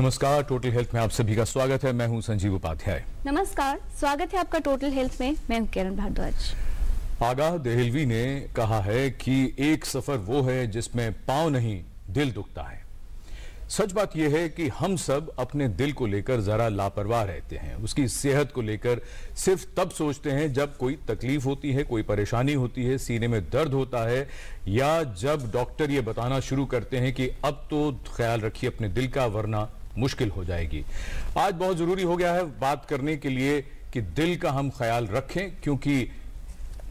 नमस्कार, total health में आप सभी का स्वागत है। मैं हूं संजीव उपाध्याय। नमस्कार, स्वागत है आपका टोटल हेल्थ में। मैं हूं किरण भारद्वाज। आगाह देहलवी ने कहा है कि एक सफर वो है जिसमें पांव नहीं दिल दुखता है। सच बात यह है कि हम सब अपने दिल को लेकर जरा लापरवाह रहते हैं। उसकी सेहत को लेकर सिर्फ तब सोचते हैं जब कोई तकलीफ होती है, कोई परेशानी होती है, सीने में दर्द होता है, या जब डॉक्टर ये बताना शुरू करते हैं कि अब तो ख्याल रखिए अपने दिल का, वरना मुश्किल हो जाएगी। आज बहुत जरूरी हो गया है बात करने के लिए कि दिल का हम ख्याल रखें, क्योंकि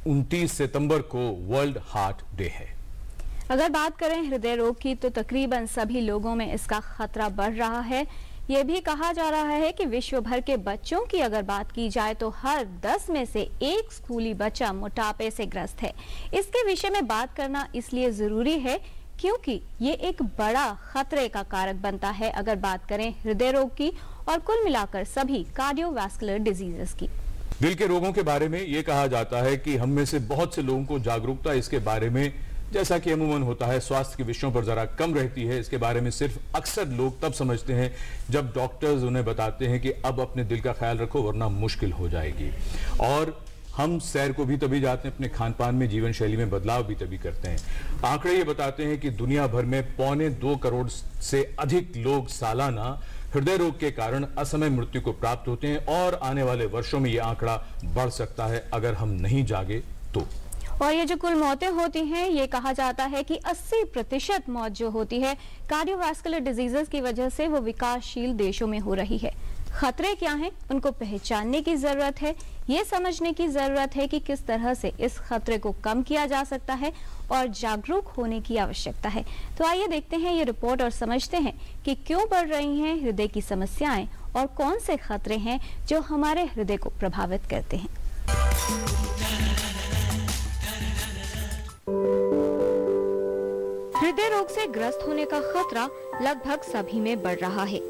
29 सितंबर को वर्ल्ड हार्ट डे है। अगर बात करें हृदय रोग की तो तकरीबन सभी लोगों में इसका खतरा बढ़ रहा है। ये भी कहा जा रहा है कि विश्व भर के बच्चों की अगर बात की जाए तो हर 10 में से एक स्कूली बच्चा मोटापे से ग्रस्त है। इसके विषय में बात करना इसलिए जरूरी है क्योंकि ये एक बड़ा खतरे का कारक बनता है अगर बात करें हृदय रोग की और कुल मिलाकर सभी कार्डियोवैस्कुलर डिजीजेस की। दिल के रोगों के बारे में ये कहा जाता है कि हम में से बहुत से लोगों को जागरूकता इसके बारे में, जैसा कि अमूमन होता है, स्वास्थ्य के विषयों पर जरा कम रहती है। इसके बारे में सिर्फ अक्सर लोग तब समझते हैं जब डॉक्टर्स उन्हें बताते हैं कि अब अपने दिल का ख्याल रखो वरना मुश्किल हो जाएगी। और हम सैर को भी तभी जाते हैं, अपने खान पान में, जीवन शैली में बदलाव भी तभी करते हैं। आंकड़े ये बताते हैं कि दुनिया भर में 1.25 करोड़ से अधिक लोग सालाना हृदय रोग के कारण असमय मृत्यु को प्राप्त होते हैं और आने वाले वर्षों में यह आंकड़ा बढ़ सकता है अगर हम नहीं जागे तो। और ये जो कुल मौतें होती हैं, ये कहा जाता है कि 80% मौत जो होती है कार्डियोवैस्कुलर डिजीजेस की वजह से वो विकासशील देशों में हो रही है। खतरे क्या हैं, उनको पहचानने की जरूरत है। ये समझने की जरूरत है कि किस तरह से इस खतरे को कम किया जा सकता है और जागरूक होने की आवश्यकता है। तो आइए देखते हैं ये रिपोर्ट और समझते हैं कि क्यों बढ़ रही हैं हृदय की समस्याएं और कौन से खतरे हैं जो हमारे हृदय को प्रभावित करते हैं। हृदय रोग से ग्रस्त होने का खतरा लगभग सभी में बढ़ रहा है।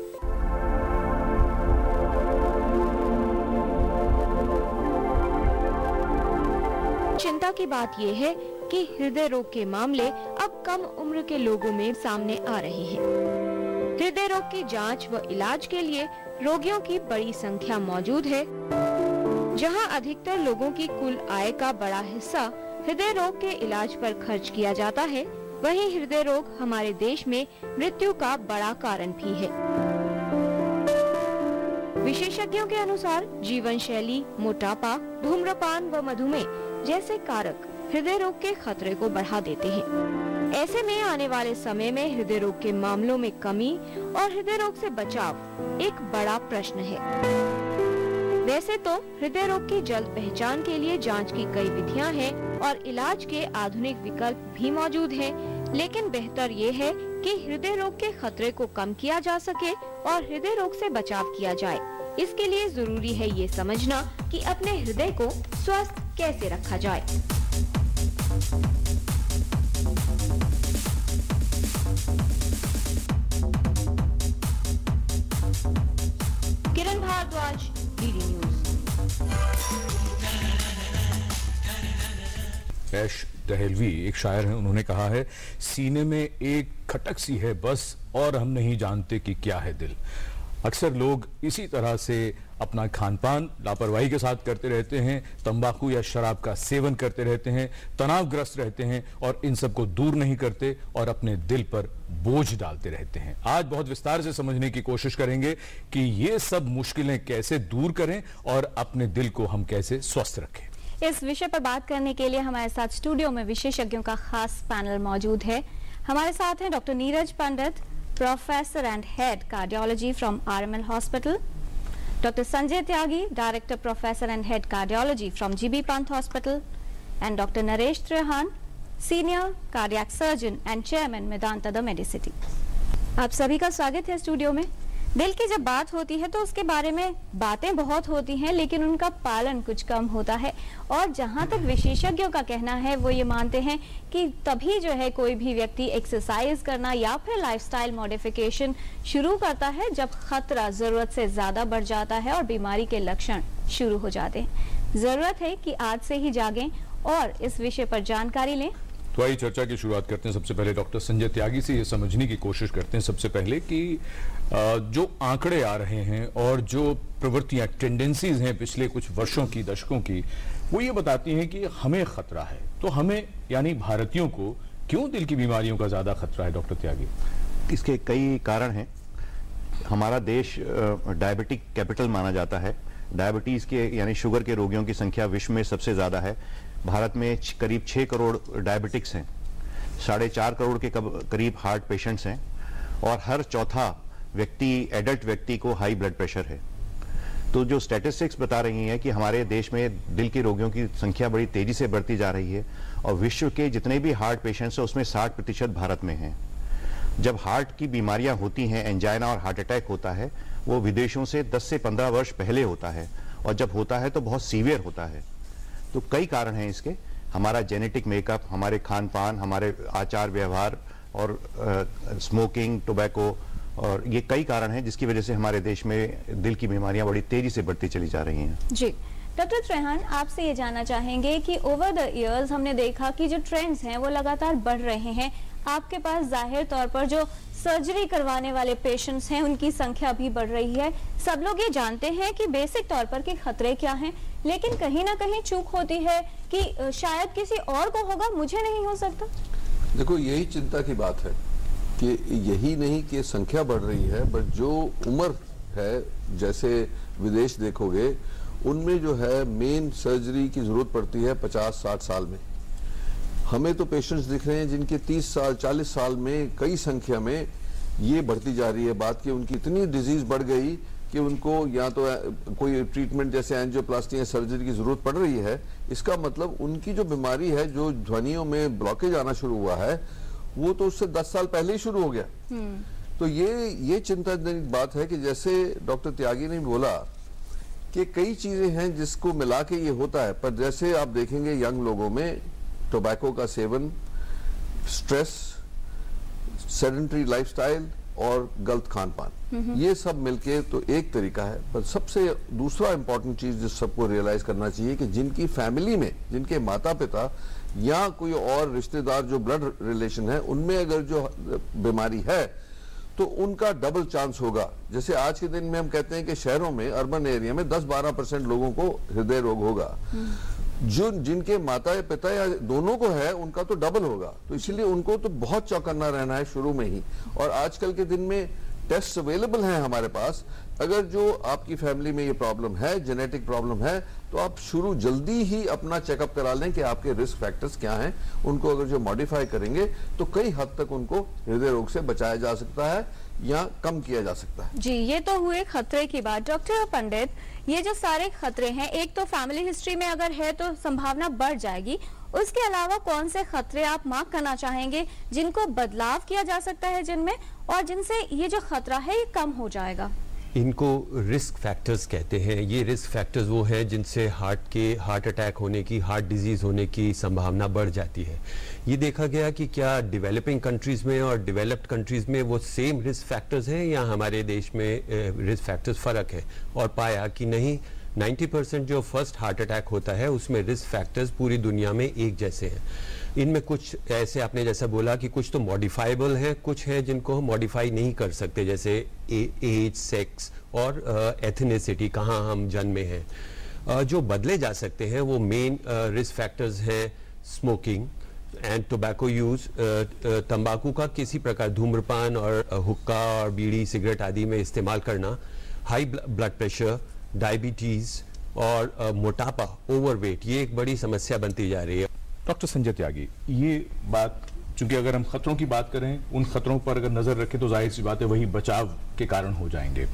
चिंता की बात यह है कि हृदय रोग के मामले अब कम उम्र के लोगों में सामने आ रहे हैं। हृदय रोग की जांच व इलाज के लिए रोगियों की बड़ी संख्या मौजूद है। जहां अधिकतर लोगों की कुल आय का बड़ा हिस्सा हृदय रोग के इलाज पर खर्च किया जाता है, वहीं हृदय रोग हमारे देश में मृत्यु का बड़ा कारण भी है। विशेषज्ञों के अनुसार जीवन शैली, मोटापा, धूम्रपान व मधुमेह जैसे कारक हृदय रोग के खतरे को बढ़ा देते हैं। ऐसे में आने वाले समय में हृदय रोग के मामलों में कमी और हृदय रोग से बचाव एक बड़ा प्रश्न है। वैसे तो हृदय रोग की जल्द पहचान के लिए जांच की कई विधियां हैं और इलाज के आधुनिक विकल्प भी मौजूद हैं, लेकिन बेहतर ये है कि हृदय रोग के खतरे को कम किया जा सके और हृदय रोग से बचाव किया जाए। इसके लिए जरूरी है ये समझना कि अपने हृदय को स्वस्थ कैसे रखा जाए। किरण भारद्वाज, डीडी न्यूज। ऐश दहलवी एक शायर हैं, उन्होंने कहा है, सीने में एक खटक सी है बस और हम नहीं जानते कि क्या है दिल। अक्सर लोग इसी तरह से अपना खान पान लापरवाही के साथ करते रहते हैं, तंबाकू या शराब का सेवन करते रहते हैं, तनावग्रस्त रहते हैं और इन सब को दूर नहीं करते और अपने दिल पर बोझ डालते रहते हैं। आज बहुत विस्तार से समझने की कोशिश करेंगे कि ये सब मुश्किलें कैसे दूर करें और अपने दिल को हम कैसे स्वस्थ रखें। इस विषय पर बात करने के लिए हमारे साथ स्टूडियो में विशेषज्ञों का खास पैनल मौजूद है। हमारे साथ हैं doctor Neeraj Pandit, professor and head cardiology from RML hospital, doctor Sanjay Tyagi, director professor and head cardiology from GB Pant hospital, and doctor Naresh Trehan, senior cardiac surgeon and chairman Medanta the Medicity. आप सभी का स्वागत है स्टूडियो में। दिल की जब बात होती है तो उसके बारे में बातें बहुत होती हैं, लेकिन उनका पालन कुछ कम होता है। और जहां तक विशेषज्ञों का कहना है, वो ये मानते हैं कि तभी जो है कोई भी व्यक्ति एक्सरसाइज करना या फिर लाइफस्टाइल मॉडिफिकेशन शुरू करता है जब खतरा जरूरत से ज्यादा बढ़ जाता है और बीमारी के लक्षण शुरू हो जाते हैं। जरूरत है कि आज से ही जागें और इस विषय पर जानकारी लें। तो आइए चर्चा की शुरुआत करते हैं। सबसे पहले डॉक्टर संजय त्यागी से ये समझने की कोशिश करते हैं सबसे पहले कि जो आंकड़े आ रहे हैं और जो प्रवृत्तियां, टेंडेंसीज हैं पिछले कुछ वर्षों की, दशकों की, वो ये बताती हैं कि हमें खतरा है। तो हमें यानी भारतीयों को क्यों दिल की बीमारियों का ज्यादा खतरा है डॉक्टर त्यागी? इसके कई कारण हैं। हमारा देश डायबिटिक कैपिटल माना जाता है। डायबिटीज के यानी शुगर के रोगियों की संख्या विश्व में सबसे ज्यादा है। भारत में करीब 6 करोड़ डायबिटिक्स हैं, 4.5 करोड़ के करीब हार्ट पेशेंट्स हैं और हर चौथा व्यक्ति, एडल्ट व्यक्ति को हाई ब्लड प्रेशर है। तो जो स्टैटिस्टिक्स बता रही हैं कि हमारे देश में दिल के रोगियों की संख्या बड़ी तेजी से बढ़ती जा रही है और विश्व के जितने भी हार्ट पेशेंट्स हैं उसमें 60% भारत में हैं। जब हार्ट की बीमारियां होती हैं, एंजाइना और हार्ट अटैक होता है, वो विदेशों से 10 से 15 वर्ष पहले होता है और जब होता है तो बहुत सीवियर होता है। तो कई कारण हैं इसके। हमारा जेनेटिक मेकअप, हमारे खान पान, हमारे आचार व्यवहार और स्मोकिंग, टोबैको, और ये कई कारण हैं जिसकी वजह से हमारे देश में दिल की बीमारियां बड़ी तेजी से बढ़ती चली जा रही हैं। जी डॉक्टर त्रेहान, आपसे ये जानना चाहेंगे कि ओवर द इयर्स हमने देखा कि जो ट्रेंड्स हैं वो लगातार बढ़ रहे हैं। आपके पास जाहिर तौर पर जो सर्जरी करवाने वाले पेशेंट्स हैं उनकी संख्या भी बढ़ रही है। सब लोग ये जानते हैं कि बेसिक तौर पर कि खतरे क्या हैं, लेकिन कहीं ना कहीं चूक होती है कि शायद किसी और को होगा, मुझे नहीं हो सकता। देखो, यही चिंता की बात है कि यही नहीं कि संख्या बढ़ रही है, बट जो उम्र है, जैसे विदेश देखोगे उनमें जो है मेन सर्जरी की जरूरत पड़ती है 50-60 साल में। हमें तो पेशेंट्स दिख रहे हैं जिनके 30 साल 40 साल में कई संख्या में ये बढ़ती जा रही है बात कि उनकी इतनी डिजीज बढ़ गई कि उनको या तो कोई ट्रीटमेंट जैसे एंजियोप्लास्टी या सर्जरी की जरूरत पड़ रही है। इसका मतलब उनकी जो बीमारी है, जो ध्वनियों में ब्लॉकेज आना शुरू हुआ है, वो तो उससे 10 साल पहले ही शुरू हो गया। तो ये चिंताजनक बात है कि जैसे डॉक्टर त्यागी ने बोला कि कई चीजें हैं जिसको मिला के ये होता है, पर जैसे आप देखेंगे यंग लोगों में टोबैको का सेवन, स्ट्रेस, सेडेंटरी लाइफस्टाइल और गलत खान पान, ये सब मिलके तो एक तरीका है। पर सबसे दूसरा इंपॉर्टेंट चीज जो सबको रियलाइज करना चाहिए कि जिनकी फैमिली में, जिनके माता पिता या कोई और रिश्तेदार जो ब्लड रिलेशन है, उनमें अगर जो बीमारी है तो उनका डबल चांस होगा। जैसे आज के दिन में हम कहते हैं कि शहरों में, अर्बन एरिया में 10-12% लोगों को हृदय रोग होगा। जो जिनके माता या पिता या दोनों को है उनका तो डबल होगा। तो इसलिए उनको तो बहुत चौकन्ना रहना है शुरू में ही। और आजकल के दिन में टेस्ट अवेलेबल हैं हमारे पास। अगर जो आपकी फैमिली में ये प्रॉब्लम है, जेनेटिक प्रॉब्लम है, तो आप शुरू जल्दी ही अपना चेकअप करा लें कि आपके रिस्क फैक्टर्स क्या हैं। उनको अगर जो मॉडिफाई करेंगे तो कई हद तक उनको हृदय रोग से बचाया जा सकता है या कम किया जा सकता है। जी, ये तो हुए खतरे की बात। डॉक्टर पंडित, ये जो सारे खतरे हैं, एक तो फैमिली हिस्ट्री में अगर है तो संभावना बढ़ जाएगी, उसके अलावा कौन से खतरे आप मार्क करना चाहेंगे जिनको बदलाव किया जा सकता है जिनमें, और जिनसे ये जो खतरा है ये कम हो जाएगा? इनको रिस्क फैक्टर्स कहते हैं। ये रिस्क फैक्टर्स वो हैं जिनसे हार्ट अटैक होने की, हार्ट डिजीज़ होने की संभावना बढ़ जाती है। ये देखा गया कि क्या डेवलपिंग कंट्रीज़ में और डेवलप्ड कंट्रीज़ में वो सेम रिस्क फैक्टर्स हैं या हमारे देश में रिस्क फैक्टर्स फ़र्क है, और पाया कि नहीं, 90% जो फर्स्ट हार्ट अटैक होता है उसमें रिस्क फैक्टर्स पूरी दुनिया में एक जैसे हैं। इनमें कुछ ऐसे, आपने जैसा बोला कि कुछ तो मॉडिफाइबल हैं, कुछ हैं जिनको हम मॉडिफाई नहीं कर सकते, जैसे एज, सेक्स और एथनिसिटी, कहाँ हम जन्मे हैं। जो बदले जा सकते हैं वो मेन रिस्क फैक्टर्स हैं स्मोकिंग एंड टोबैको यूज़, तंबाकू का किसी प्रकार धूम्रपान और हुक्का और बीड़ी, सिगरेट आदि में इस्तेमाल करना, हाई ब्लड प्रेशर, डायबिटीज़ और मोटापा, ओवरवेट, ये एक बड़ी समस्या बनती जा रही है। डॉक्टर संजय त्यागी, ये बात, चूंकि अगर हम खतरों की बात करें, उन खतरों पर अगर नजर रखें तो जाहिर सी बात है वही बचाव के कारण हो जाएंगे।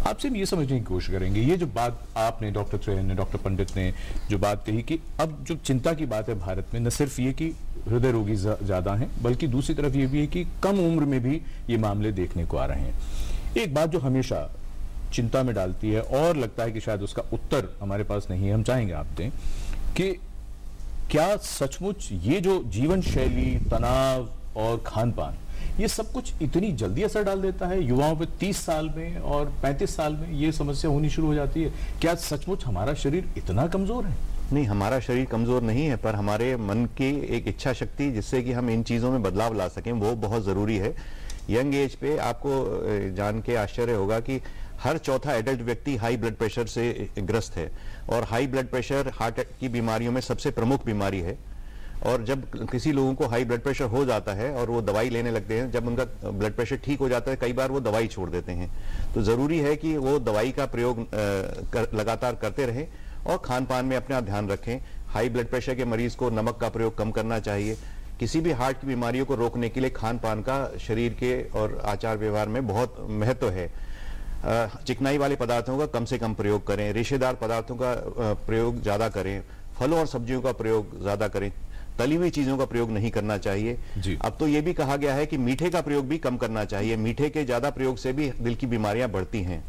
आपसे हम ये समझने की कोशिश करेंगे, ये जो बात आपने, डॉक्टर त्रेहान ने, डॉक्टर पंडित ने जो बात कही कि अब जो चिंता की बात है भारत में, न सिर्फ ये कि हृदय रोगी ज्यादा हैं, बल्कि दूसरी तरफ ये भी है कि कम उम्र में भी ये मामले देखने को आ रहे हैं। एक बात जो हमेशा चिंता में डालती है और लगता है कि शायद उसका उत्तर हमारे पास नहीं है, हम चाहेंगे आप दें, कि क्या सचमुच ये जो जीवन शैली, तनाव और खान पान, ये सब कुछ इतनी जल्दी असर डाल देता है युवाओं पे? 30 साल में और 35 साल में ये समस्या होनी शुरू हो जाती है? क्या सचमुच हमारा शरीर इतना कमजोर है? नहीं, हमारा शरीर कमजोर नहीं है, पर हमारे मन की एक इच्छा शक्ति जिससे कि हम इन चीजों में बदलाव ला सकें वो बहुत जरूरी है। यंग एज पे आपको जान के आश्चर्य होगा कि हर चौथा एडल्ट व्यक्ति हाई ब्लड प्रेशर से ग्रस्त है, और हाई ब्लड प्रेशर हार्ट की बीमारियों में सबसे प्रमुख बीमारी है। और जब किसी लोगों को हाई ब्लड प्रेशर हो जाता है और वो दवाई लेने लगते हैं, जब उनका ब्लड प्रेशर ठीक हो जाता है कई बार वो दवाई छोड़ देते हैं। तो जरूरी है कि वो दवाई का प्रयोग लगातार करते रहें और खान पान में अपना ध्यान रखें। हाई ब्लड प्रेशर के मरीज को नमक का प्रयोग कम करना चाहिए। किसी भी हार्ट की बीमारियों को रोकने के लिए खान पान का शरीर के और आचार व्यवहार में बहुत महत्व है। चिकनाई वाले पदार्थों का कम से कम प्रयोग करें, रेशेदार पदार्थों का प्रयोग ज्यादा करें, फलों और सब्जियों का प्रयोग ज्यादा करें, तली हुई चीजों का प्रयोग नहीं करना चाहिए। अब तो ये भी कहा गया है कि मीठे का प्रयोग भी कम करना चाहिए। मीठे के ज्यादा प्रयोग से भी दिल की बीमारियां बढ़ती हैं।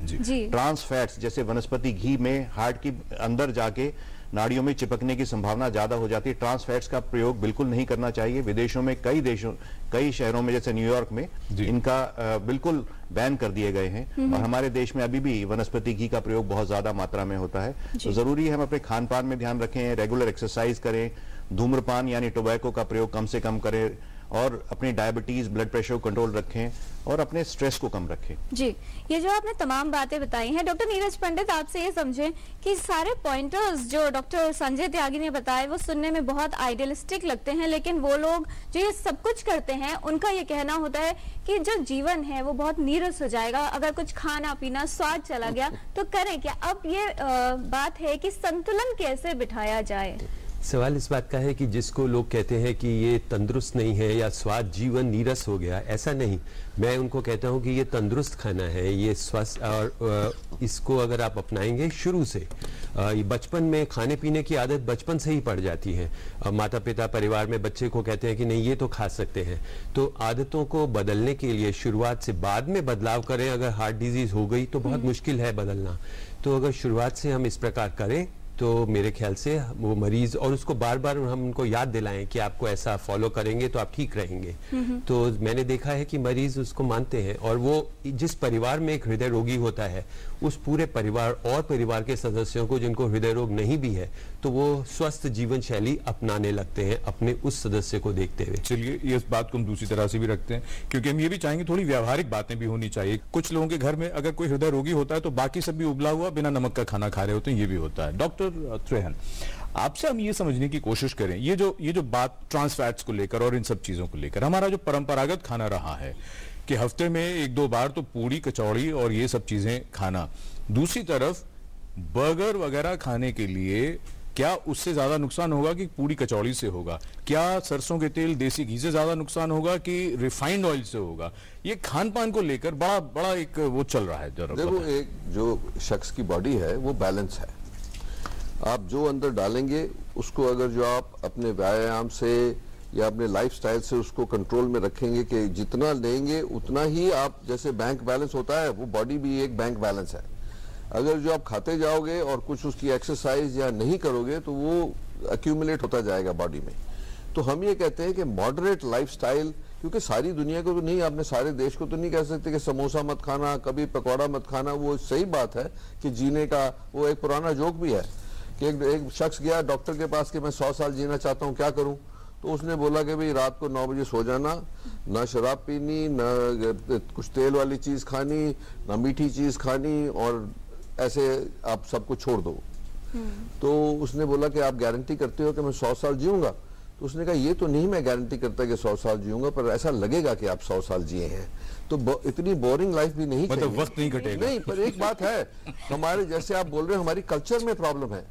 ट्रांस फैट्स जैसे वनस्पति घी में हार्ट की अंदर जाके नाड़ियों में चिपकने की संभावना ज्यादा हो जाती है। ट्रांस फैट्स का प्रयोग बिल्कुल नहीं करना चाहिए। विदेशों में कई शहरों में जैसे न्यूयॉर्क में इनका बिल्कुल बैन कर दिए गए हैं, और हमारे देश में अभी भी वनस्पति घी का प्रयोग बहुत ज्यादा मात्रा में होता है। तो जरूरी है हम अपने खान पान में ध्यान रखें, रेगुलर एक्सरसाइज करें, धूम्रपान यानी टोबैको का प्रयोग कम से कम करें, और अपनी डायबिटीज ब्लड प्रेशर को कंट्रोल रखें, और अपने स्ट्रेस को कम रखें। जी, ये जो आपने तमाम बातें बताई हैं, डॉक्टर नीरज पंडित आपसे ये समझें कि सारे पॉइंटर्स जो डॉक्टर संजय त्यागी ने बताए वो सुनने में बहुत आइडियलिस्टिक लगते हैं, लेकिन वो लोग जो ये सब कुछ करते हैं उनका ये कहना होता है कि जो जीवन है वो बहुत नीरस हो जाएगा अगर कुछ खाना पीना स्वाद चला गया तो करें क्या। अब ये बात है कि संतुलन कैसे बिठाया जाए। सवाल इस बात का है कि जिसको लोग कहते हैं कि ये तंदुरुस्त नहीं है या स्वाद जीवन नीरस हो गया, ऐसा नहीं। मैं उनको कहता हूं कि ये तंदुरुस्त खाना है, ये स्वस्थ, और इसको अगर आप अपनाएंगे शुरू से, ये बचपन में खाने पीने की आदत बचपन से ही पड़ जाती है। माता पिता परिवार में बच्चे को कहते हैं कि नहीं ये तो खा सकते हैं, तो आदतों को बदलने के लिए शुरुआत से बाद में बदलाव करें। अगर हार्ट डिजीज हो गई तो बहुत मुश्किल है बदलना, तो अगर शुरुआत से हम इस प्रकार करें तो मेरे ख्याल से वो मरीज, और उसको बार बार हम उनको याद दिलाएं कि आपको ऐसा फॉलो करेंगे तो आप ठीक रहेंगे, तो मैंने देखा है कि मरीज उसको मानते हैं। और वो जिस परिवार में एक हृदय रोगी होता है उस पूरे परिवार और परिवार के सदस्यों को जिनको हृदय रोग नहीं भी है तो वो स्वस्थ जीवन शैली अपनाने लगते हैं अपने उस सदस्य को देखते हुए। चलिए, ये इस बात को हम दूसरी तरह से भी रखते हैं, क्योंकि हम ये भी चाहेंगे थोड़ी व्यावहारिक बातें भी होनी चाहिए। कुछ लोगों के घर में अगर कोई हृदय रोगी होता है तो बाकी सब भी उबला हुआ बिना नमक का खाना खा रहे होते हैं, ये भी होता है। डॉक्टर त्रेहन, आपसे हम ये समझने की कोशिश करें, ये जो बात ट्रांस फैट्स को लेकर और इन सब चीजों को लेकर, हमारा जो परंपरागत खाना रहा है कि हफ्ते में 1-2 बार तो पूरी कचौड़ी और ये सब चीजें खाना, दूसरी तरफ बर्गर वगैरह खाने के लिए क्या उससे ज्यादा नुकसान होगा कि पूरी कचौड़ी से होगा? क्या सरसों के तेल देसी घी से ज्यादा नुकसान होगा कि रिफाइंड ऑयल से होगा? ये खान पान को लेकर बड़ा एक वो चल रहा है। देखो, एक जो शख्स की बॉडी है वो बैलेंस है। आप जो अंदर डालेंगे उसको अगर जो आप अपने व्यायाम से या अपने लाइफस्टाइल से उसको कंट्रोल में रखेंगे कि जितना लेंगे उतना ही आप, जैसे बैंक बैलेंस होता है वो बॉडी भी एक बैंक बैलेंस है। अगर जो आप खाते जाओगे और कुछ उसकी एक्सरसाइज या नहीं करोगे तो वो एक्यूमुलेट होता जाएगा बॉडी में। तो हम ये कहते हैं कि मॉडरेट लाइफस्टाइल, क्योंकि सारी दुनिया को तो नहीं, आपने सारे देश को तो नहीं कह सकते कि समोसा मत खाना, कभी पकौड़ा मत खाना। वो सही बात है कि जीने का वो एक पुराना जोक भी है कि एक शख्स गया डॉक्टर के पास कि मैं 100 साल जीना चाहता हूँ, क्या करूँ? तो उसने बोला कि भाई रात को 9 बजे सो जाना, ना शराब पीनी, ना कुछ तेल वाली चीज खानी, ना मीठी चीज खानी, और ऐसे आप सबको छोड़ दो। तो उसने बोला कि आप गारंटी करते हो कि मैं 100 साल जीऊंगा? तो उसने कहा ये तो नहीं मैं गारंटी करता कि 100 साल जीऊंगा, पर ऐसा लगेगा कि आप 100 साल जिए हैं। तो इतनी बोरिंग लाइफ भी नहीं, मतलब वक्त नहीं कटेगा। नहीं, पर एक बात है, हमारे जैसे आप बोल रहे हैं हमारी कल्चर में प्रॉब्लम है।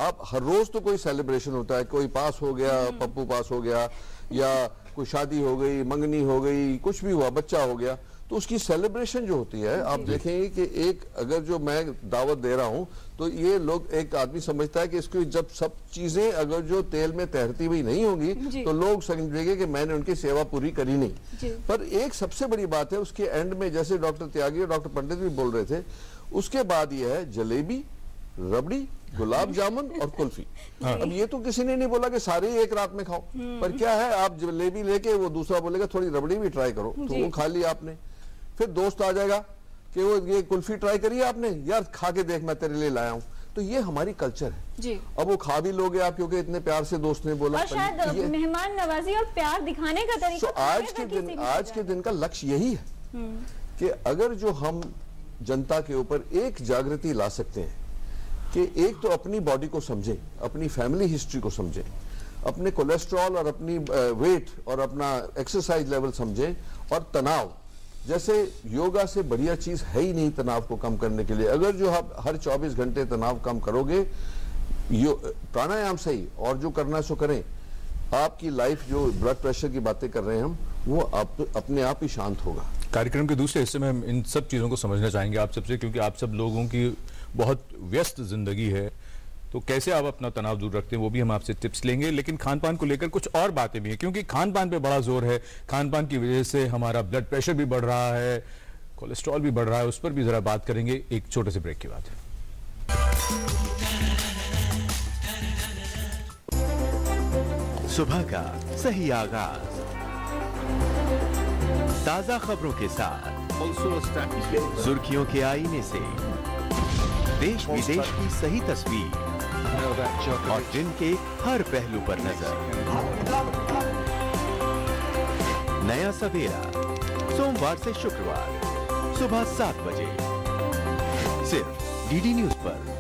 आप हर रोज तो कोई सेलिब्रेशन होता है, कोई पास हो गया, पप्पू पास हो गया, या कोई शादी हो गई, मंगनी हो गई, कुछ भी हुआ, बच्चा हो गया, तो उसकी सेलिब्रेशन जो होती है, आप देखेंगे कि एक अगर जो मैं दावत दे रहा हूं तो ये लोग, एक आदमी समझता है कि इसको जब सब चीजें अगर जो तेल में तैरती हुई नहीं होंगी तो लोग समझेंगे कि मैंने उनकी सेवा पूरी करी नहीं। पर एक सबसे बड़ी बात है उसके एंड में, जैसे डॉक्टर त्यागी और डॉक्टर पंडित भी बोल रहे थे, उसके बाद ये है जलेबी, रबड़ी, गुलाब जामुन और कुल्फी। अब ये तो किसी ने नहीं बोला कि सारे एक रात में खाओ, पर क्या है, आप जलेबी लेके वो दूसरा बोलेगा थोड़ी रबड़ी भी ट्राई करो, तो वो खा लिया आपने। फिर दोस्त आ जाएगा कि वो ये कुल्फी ट्राई करिए आपने, यार खा के देख मैं तेरे लिए लाया हूं। तो ये हमारी कल्चर है जी। अब वो खा भी लोगे आप क्योंकि इतने प्यार से दोस्त ने बोला, और शायद मेहमान नवाजी और प्यार दिखाने का तरीका आज के दिन का लक्ष्य यही है कि अगर जो हम जनता के ऊपर एक जागृति ला सकते हैं कि एक तो अपनी बॉडी को समझें, अपनी फैमिली हिस्ट्री को समझें, अपने कोलेस्ट्रॉल और अपनी वेट और अपना एक्सरसाइज लेवल समझें, और तनाव जैसे योगा से बढ़िया चीज है ही नहीं तनाव को कम करने के लिए। अगर जो आप हर 24 घंटे तनाव कम करोगे, प्राणायाम सही और जो करना सो करें, आपकी लाइफ जो ब्लड प्रेशर की बातें कर रहे हैं हम, वो अपने आप ही शांत होगा। कार्यक्रम के दूसरे हिस्से में हम इन सब चीज़ों को समझना चाहेंगे आप सबसे, क्योंकि आप सब लोगों की बहुत व्यस्त जिंदगी है, तो कैसे आप अपना तनाव दूर रखते हैं वो भी हम आपसे टिप्स लेंगे। लेकिन खान पान को लेकर कुछ और बातें भी हैं, क्योंकि खान पान पे बड़ा जोर है। खान पान की वजह से हमारा ब्लड प्रेशर भी बढ़ रहा है, कोलेस्ट्रॉल भी बढ़ रहा है, उस पर भी जरा बात करेंगे एक छोटे से ब्रेक के बाद। सुबह का सही आगाज ताजा खबरों के साथ, सुर्खियों के आईने से देश विदेश की सही तस्वीर और दिन के हर पहलू पर नजर। नया सवेरा सोमवार से शुक्रवार सुबह 7 बजे सिर्फ डीडी न्यूज पर।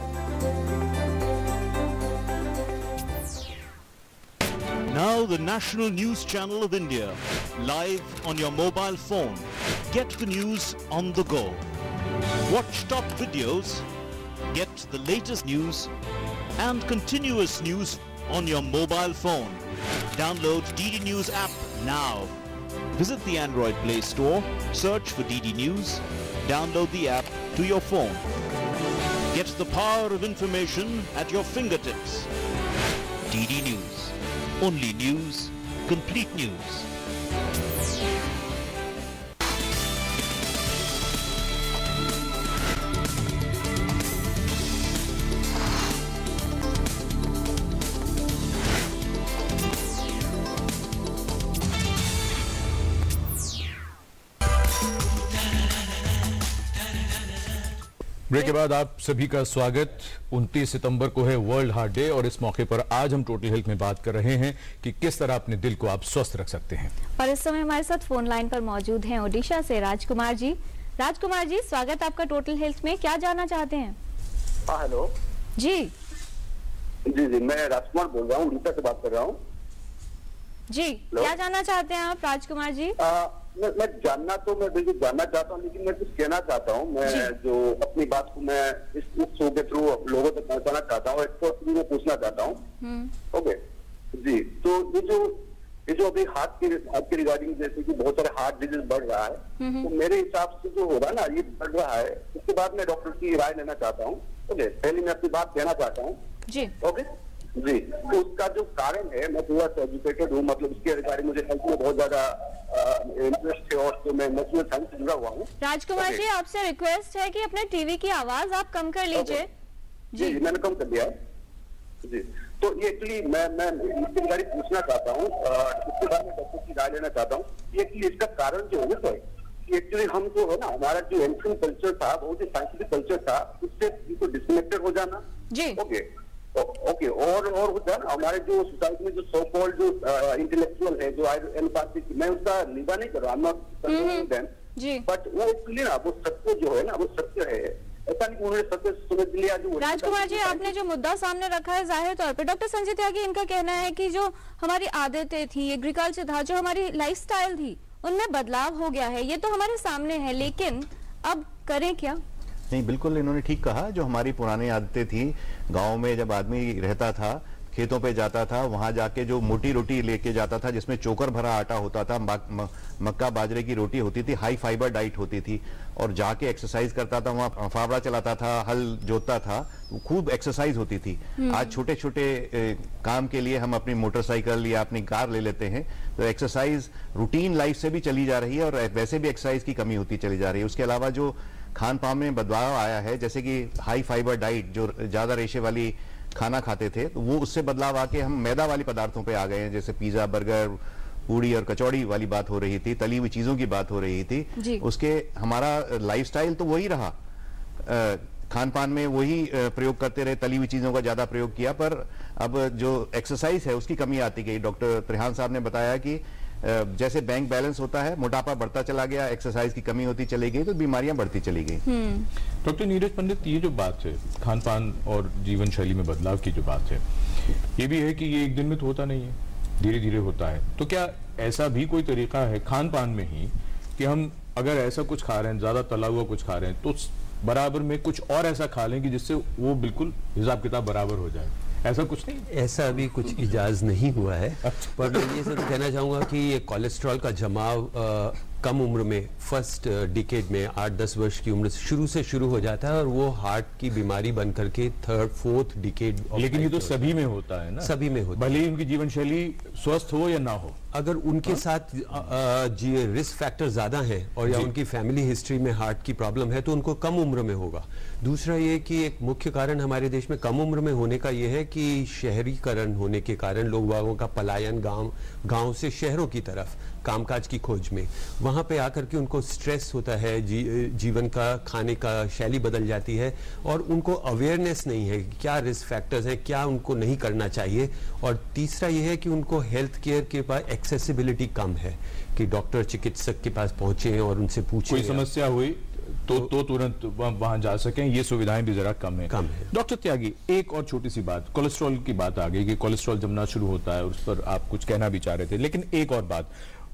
Now the national news channel of India, live on your mobile phone. Get the news on the go. Watch top videos, get the latest news and continuous news on your mobile phone. Download DD News app now. Visit the Android Play Store, search for DD News, download the app to your phone. Get the power of information at your fingertips. DD News. Only news, complete news. Break के बाद आप सभी का स्वागत। 29 सितंबर को है world heart day और इस मौके पर आज हम टोटल हेल्थ में बात कर रहे हैं कि किस तरह अपने दिल को आप स्वस्थ रख सकते हैं। और इस समय हमारे साथ फोन लाइन पर मौजूद हैं ओडिशा से राजकुमार जी। राजकुमार जी, स्वागत आपका टोटल हेल्थ में। क्या जानना चाहते हैं? हेलो जी जी जी, मैं राजकुमार बोल रहा हूँ, उड़ीसा से बात कर रहा हूँ जी। क्या जानना चाहते हैं आप राजकुमार जी? मैं जानना तो मैं बिल्कुल जानना चाहता हूँ, लेकिन मैं कुछ कहना चाहता हूँ। मैं जो अपनी बात को मैं इस शो के थ्रू लोगों तक पहुँचाना चाहता हूँ, इसको मैं पूछना चाहता हूँ। ओके जी, तो ये जो अभी हार्ट के रिगार्डिंग जैसे कि बहुत सारे हार्ट डिजीज बढ़ रहा है, तो मेरे हिसाब से जो होगा ना, ये बढ़ रहा है, उसके बाद मैं डॉक्टर की राय लेना चाहता हूँ। ओके, पहले मैं अपनी बात कहना चाहता हूँ जी। ओके जी, तो उसका जो कारण है, मैं थोड़ा सा एजुकेटेड हूँ, मतलब इसके रिगार्डिंग मुझे हेल्थ में बहुत ज्यादा इंटरेस्ट है, और तो मैं नेचुरल साइंस से जुड़ा हुआ हूँ। राजकुमार जी, आपसे रिक्वेस्ट है कि अपने टीवी की आवाज आप कम कर लीजिए। जी, मैंने कम कर दिया है जी। तो ये एक्चुअली मैं इसके रिगार्डिंग पूछना चाहता हूँ, इसके बाद में डॉक्टर की राय लेना चाहता हूँ। ये एक्चुअली इसका कारण जो है ना, तो एक्चुअली हम जो है ना, हमारा जो एंशिएंट कल्चर था, बहुत ही साइंटिफिक कल्चर था, उससे डिस्कनेक्टेड हो जाना जी। ओके, और होता है ना, हमारे जो सोसाइटी में जो सो कॉल्ड जो इंटेलेक्चुअल है, जो एम्पैथिक, मैं उसका निंदा नहीं कर रहा, I'm not condemning them, but वो एक्चुअली ना, वो सत्य जो है ना, वो सत्य है। ऐसा नहीं उन्होंने सत्य समझ लिया। जो राजकुमार जी, आपने जो मुद्दा सामने रखा है, जाहिर तौर पर डॉक्टर संजय त्यागी, इनका कहना है कि जो हमारी आदतें थी, एग्रीकल्चर था, जो हमारी लाइफस्टाइल थी, उनमें बदलाव हो गया है। ये तो हमारे सामने है, लेकिन अब करें क्या? नहीं, बिल्कुल इन्होंने ठीक कहा। जो हमारी पुरानी आदतें थी, गांव में जब आदमी रहता था, खेतों पे जाता था, वहां जाके जो मोटी रोटी लेके जाता था, जिसमें चोकर भरा आटा होता था, मक्का बाजरे की रोटी होती थी, हाई फाइबर डाइट होती थी, और जाके एक्सरसाइज करता था, वहां फावड़ा चलाता था, हल जोतता था, खूब एक्सरसाइज होती थी। आज छोटे छोटे काम के लिए हम अपनी मोटरसाइकिल या अपनी कार ले लेते हैं, तो एक्सरसाइज रूटीन लाइफ से भी चली जा रही है, और वैसे भी एक्सरसाइज की कमी होती चली जा रही है। उसके अलावा जो खान पान में बदलाव आया है, जैसे कि हाई फाइबर डाइट, जो ज्यादा रेशे वाली खाना खाते थे, तो वो उससे बदलाव आके हम मैदा वाली पदार्थों पे आ गए हैं, जैसे पिज्जा, बर्गर, पूड़ी और कचौड़ी वाली बात हो रही थी, तली हुई चीजों की बात हो रही थी। उसके हमारा लाइफस्टाइल तो वही रहा, खान पान में वही प्रयोग करते रहे, तली हुई चीजों का ज्यादा प्रयोग किया, पर अब जो एक्सरसाइज है उसकी कमी आती गई। डॉक्टर त्रिहान साहब ने बताया कि जैसे बैंक बैलेंस होता है, मोटापा बढ़ता चला गया, एक्सरसाइज की कमी होती चली गई, तो बीमारियां बढ़ती चली गई। डॉक्टर नीरज पंडित, ये जो बात है खान पान और जीवन शैली में बदलाव की जो बात है, ये भी है कि ये एक दिन में तो होता नहीं है, धीरे धीरे होता है। तो क्या ऐसा भी कोई तरीका है खान पान में ही कि हम अगर ऐसा कुछ खा रहे हैं, ज्यादा तला हुआ कुछ खा रहे हैं, तो बराबर में कुछ और ऐसा खा लें कि जिससे वो बिल्कुल हिसाब किताब बराबर हो जाए? ऐसा कुछ नहीं, ऐसा अभी कुछ इजाज़ नहीं हुआ है। पर मैं ये सब कहना चाहूँगा कि ये कोलेस्ट्रॉल का जमाव कम उम्र में, फर्स्ट डिकेड में 8-10 वर्ष की उम्र से शुरू हो जाता है और वो हार्ट की बीमारी बन करके 3rd-4th डिकेड। लेकिन ये तो सभी में होता है ना? सभी में होता है, भले ही उनकी जीवन शैली स्वस्थ हो या ना हो। अगर उनके साथ रिस्क फैक्टर ज्यादा हैं और या उनकी फैमिली हिस्ट्री में हार्ट की प्रॉब्लम है तो उनको कम उम्र में होगा। दूसरा ये कि एक मुख्य कारण हमारे देश में कम उम्र में होने का ये है कि शहरीकरण होने के कारण लोगों का पलायन गांव से शहरों की तरफ कामकाज की खोज में, वहां पे आकर के उनको स्ट्रेस होता है, जीवन का खाने का शैली बदल जाती है और उनको अवेयरनेस नहीं है कि क्या रिस्क फैक्टर्स हैं, क्या उनको नहीं करना चाहिए। और तीसरा ये है कि उनको हेल्थ केयर के पास एक्सेसिबिलिटी कम है कि डॉक्टर चिकित्सक के पास पहुंचे और उनसे पूछे, कोई समस्या हुई तो तुरंत वहां जा सकें, ये सुविधाएं भी जरा कम है। डॉक्टर त्यागी, एक और छोटी सी बात, कोलेस्ट्रॉल की बात आ गई कि कोलेस्ट्रॉल जमना शुरू होता है, उस पर आप कुछ कहना भी चाह रहे थे, लेकिन एक और बात,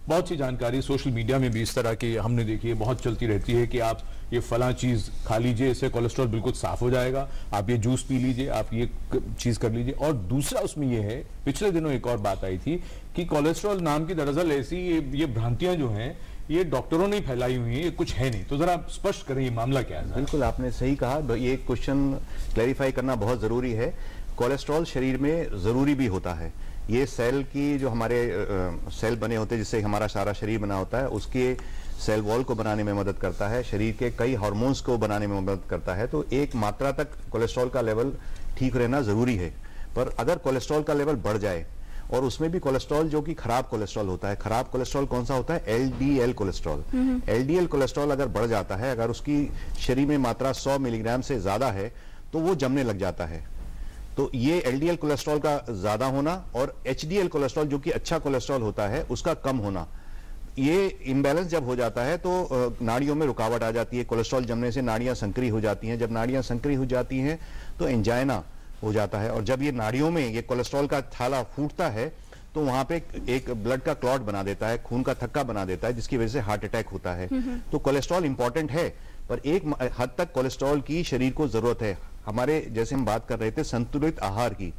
बहुत सी जानकारी सोशल मीडिया में भी इस तरह की हमने देखी है, बहुत चलती रहती है कि आप ये फला चीज खा लीजिए, इससे कोलेस्ट्रॉल बिल्कुल साफ हो जाएगा, आप ये जूस पी लीजिए, आप ये चीज कर लीजिए। और दूसरा उसमें ये है, पिछले दिनों एक और बात आई थी कि कोलेस्ट्रॉल नाम की दरअसल ऐसी ये भ्रांतियां जो हैं ये डॉक्टरों ने फैलाई हुई है, ये कुछ है नहीं। तो जरा स्पष्ट करें ये मामला क्या है? बिल्कुल आपने सही कहा, ये क्वेश्चन क्लैरिफाई करना बहुत जरूरी है। कोलेस्ट्रॉल शरीर में जरूरी भी होता है, ये सेल की जो हमारे सेल बने होते हैं जिससे हमारा सारा शरीर बना होता है, उसके सेल वॉल को बनाने में मदद करता है, शरीर के कई हार्मोन्स को बनाने में मदद करता है। तो एक मात्रा तक कोलेस्ट्रॉल का लेवल ठीक रहना जरूरी है। पर अगर कोलेस्ट्रॉल का लेवल बढ़ जाए, और उसमें भी कोलेस्ट्रॉल जो कि खराब कोलेस्ट्रॉल होता है, खराब कोलेस्ट्रॉल कौन सा होता है? LDL cholesterol. एलडीएल कोलेस्ट्रॉल अगर बढ़ जाता है, अगर उसकी शरीर में मात्रा 100 मिलीग्राम से ज्यादा है तो वो जमने लग जाता है। तो ये एलडीएल कोलेस्ट्रॉल का ज्यादा होना और एचडीएल कोलेस्ट्रॉल जो कि अच्छा कोलेस्ट्रॉल होता है उसका कम होना, ये इम्बैलेंस जब हो जाता है तो नाड़ियों में रुकावट आ जाती है। कोलेस्ट्रॉल जमने से नाड़ियां संकरी हो जाती हैं, जब नाड़ियां संकरी हो जाती हैं तो एंजाइना हो जाता है, और जब ये नाड़ियों में ये कोलेस्ट्रॉल का थाला फूटता है तो वहां पे एक ब्लड का क्लॉट बना देता है, खून का थक्का बना देता है, जिसकी वजह से हार्ट अटैक होता है। तो कोलेस्ट्रॉल इंपॉर्टेंट है, पर एक हद तक कोलेस्ट्रॉल की शरीर को जरूरत है। हमारे जैसे हम बात कर रहे थे संतुलित आहार की,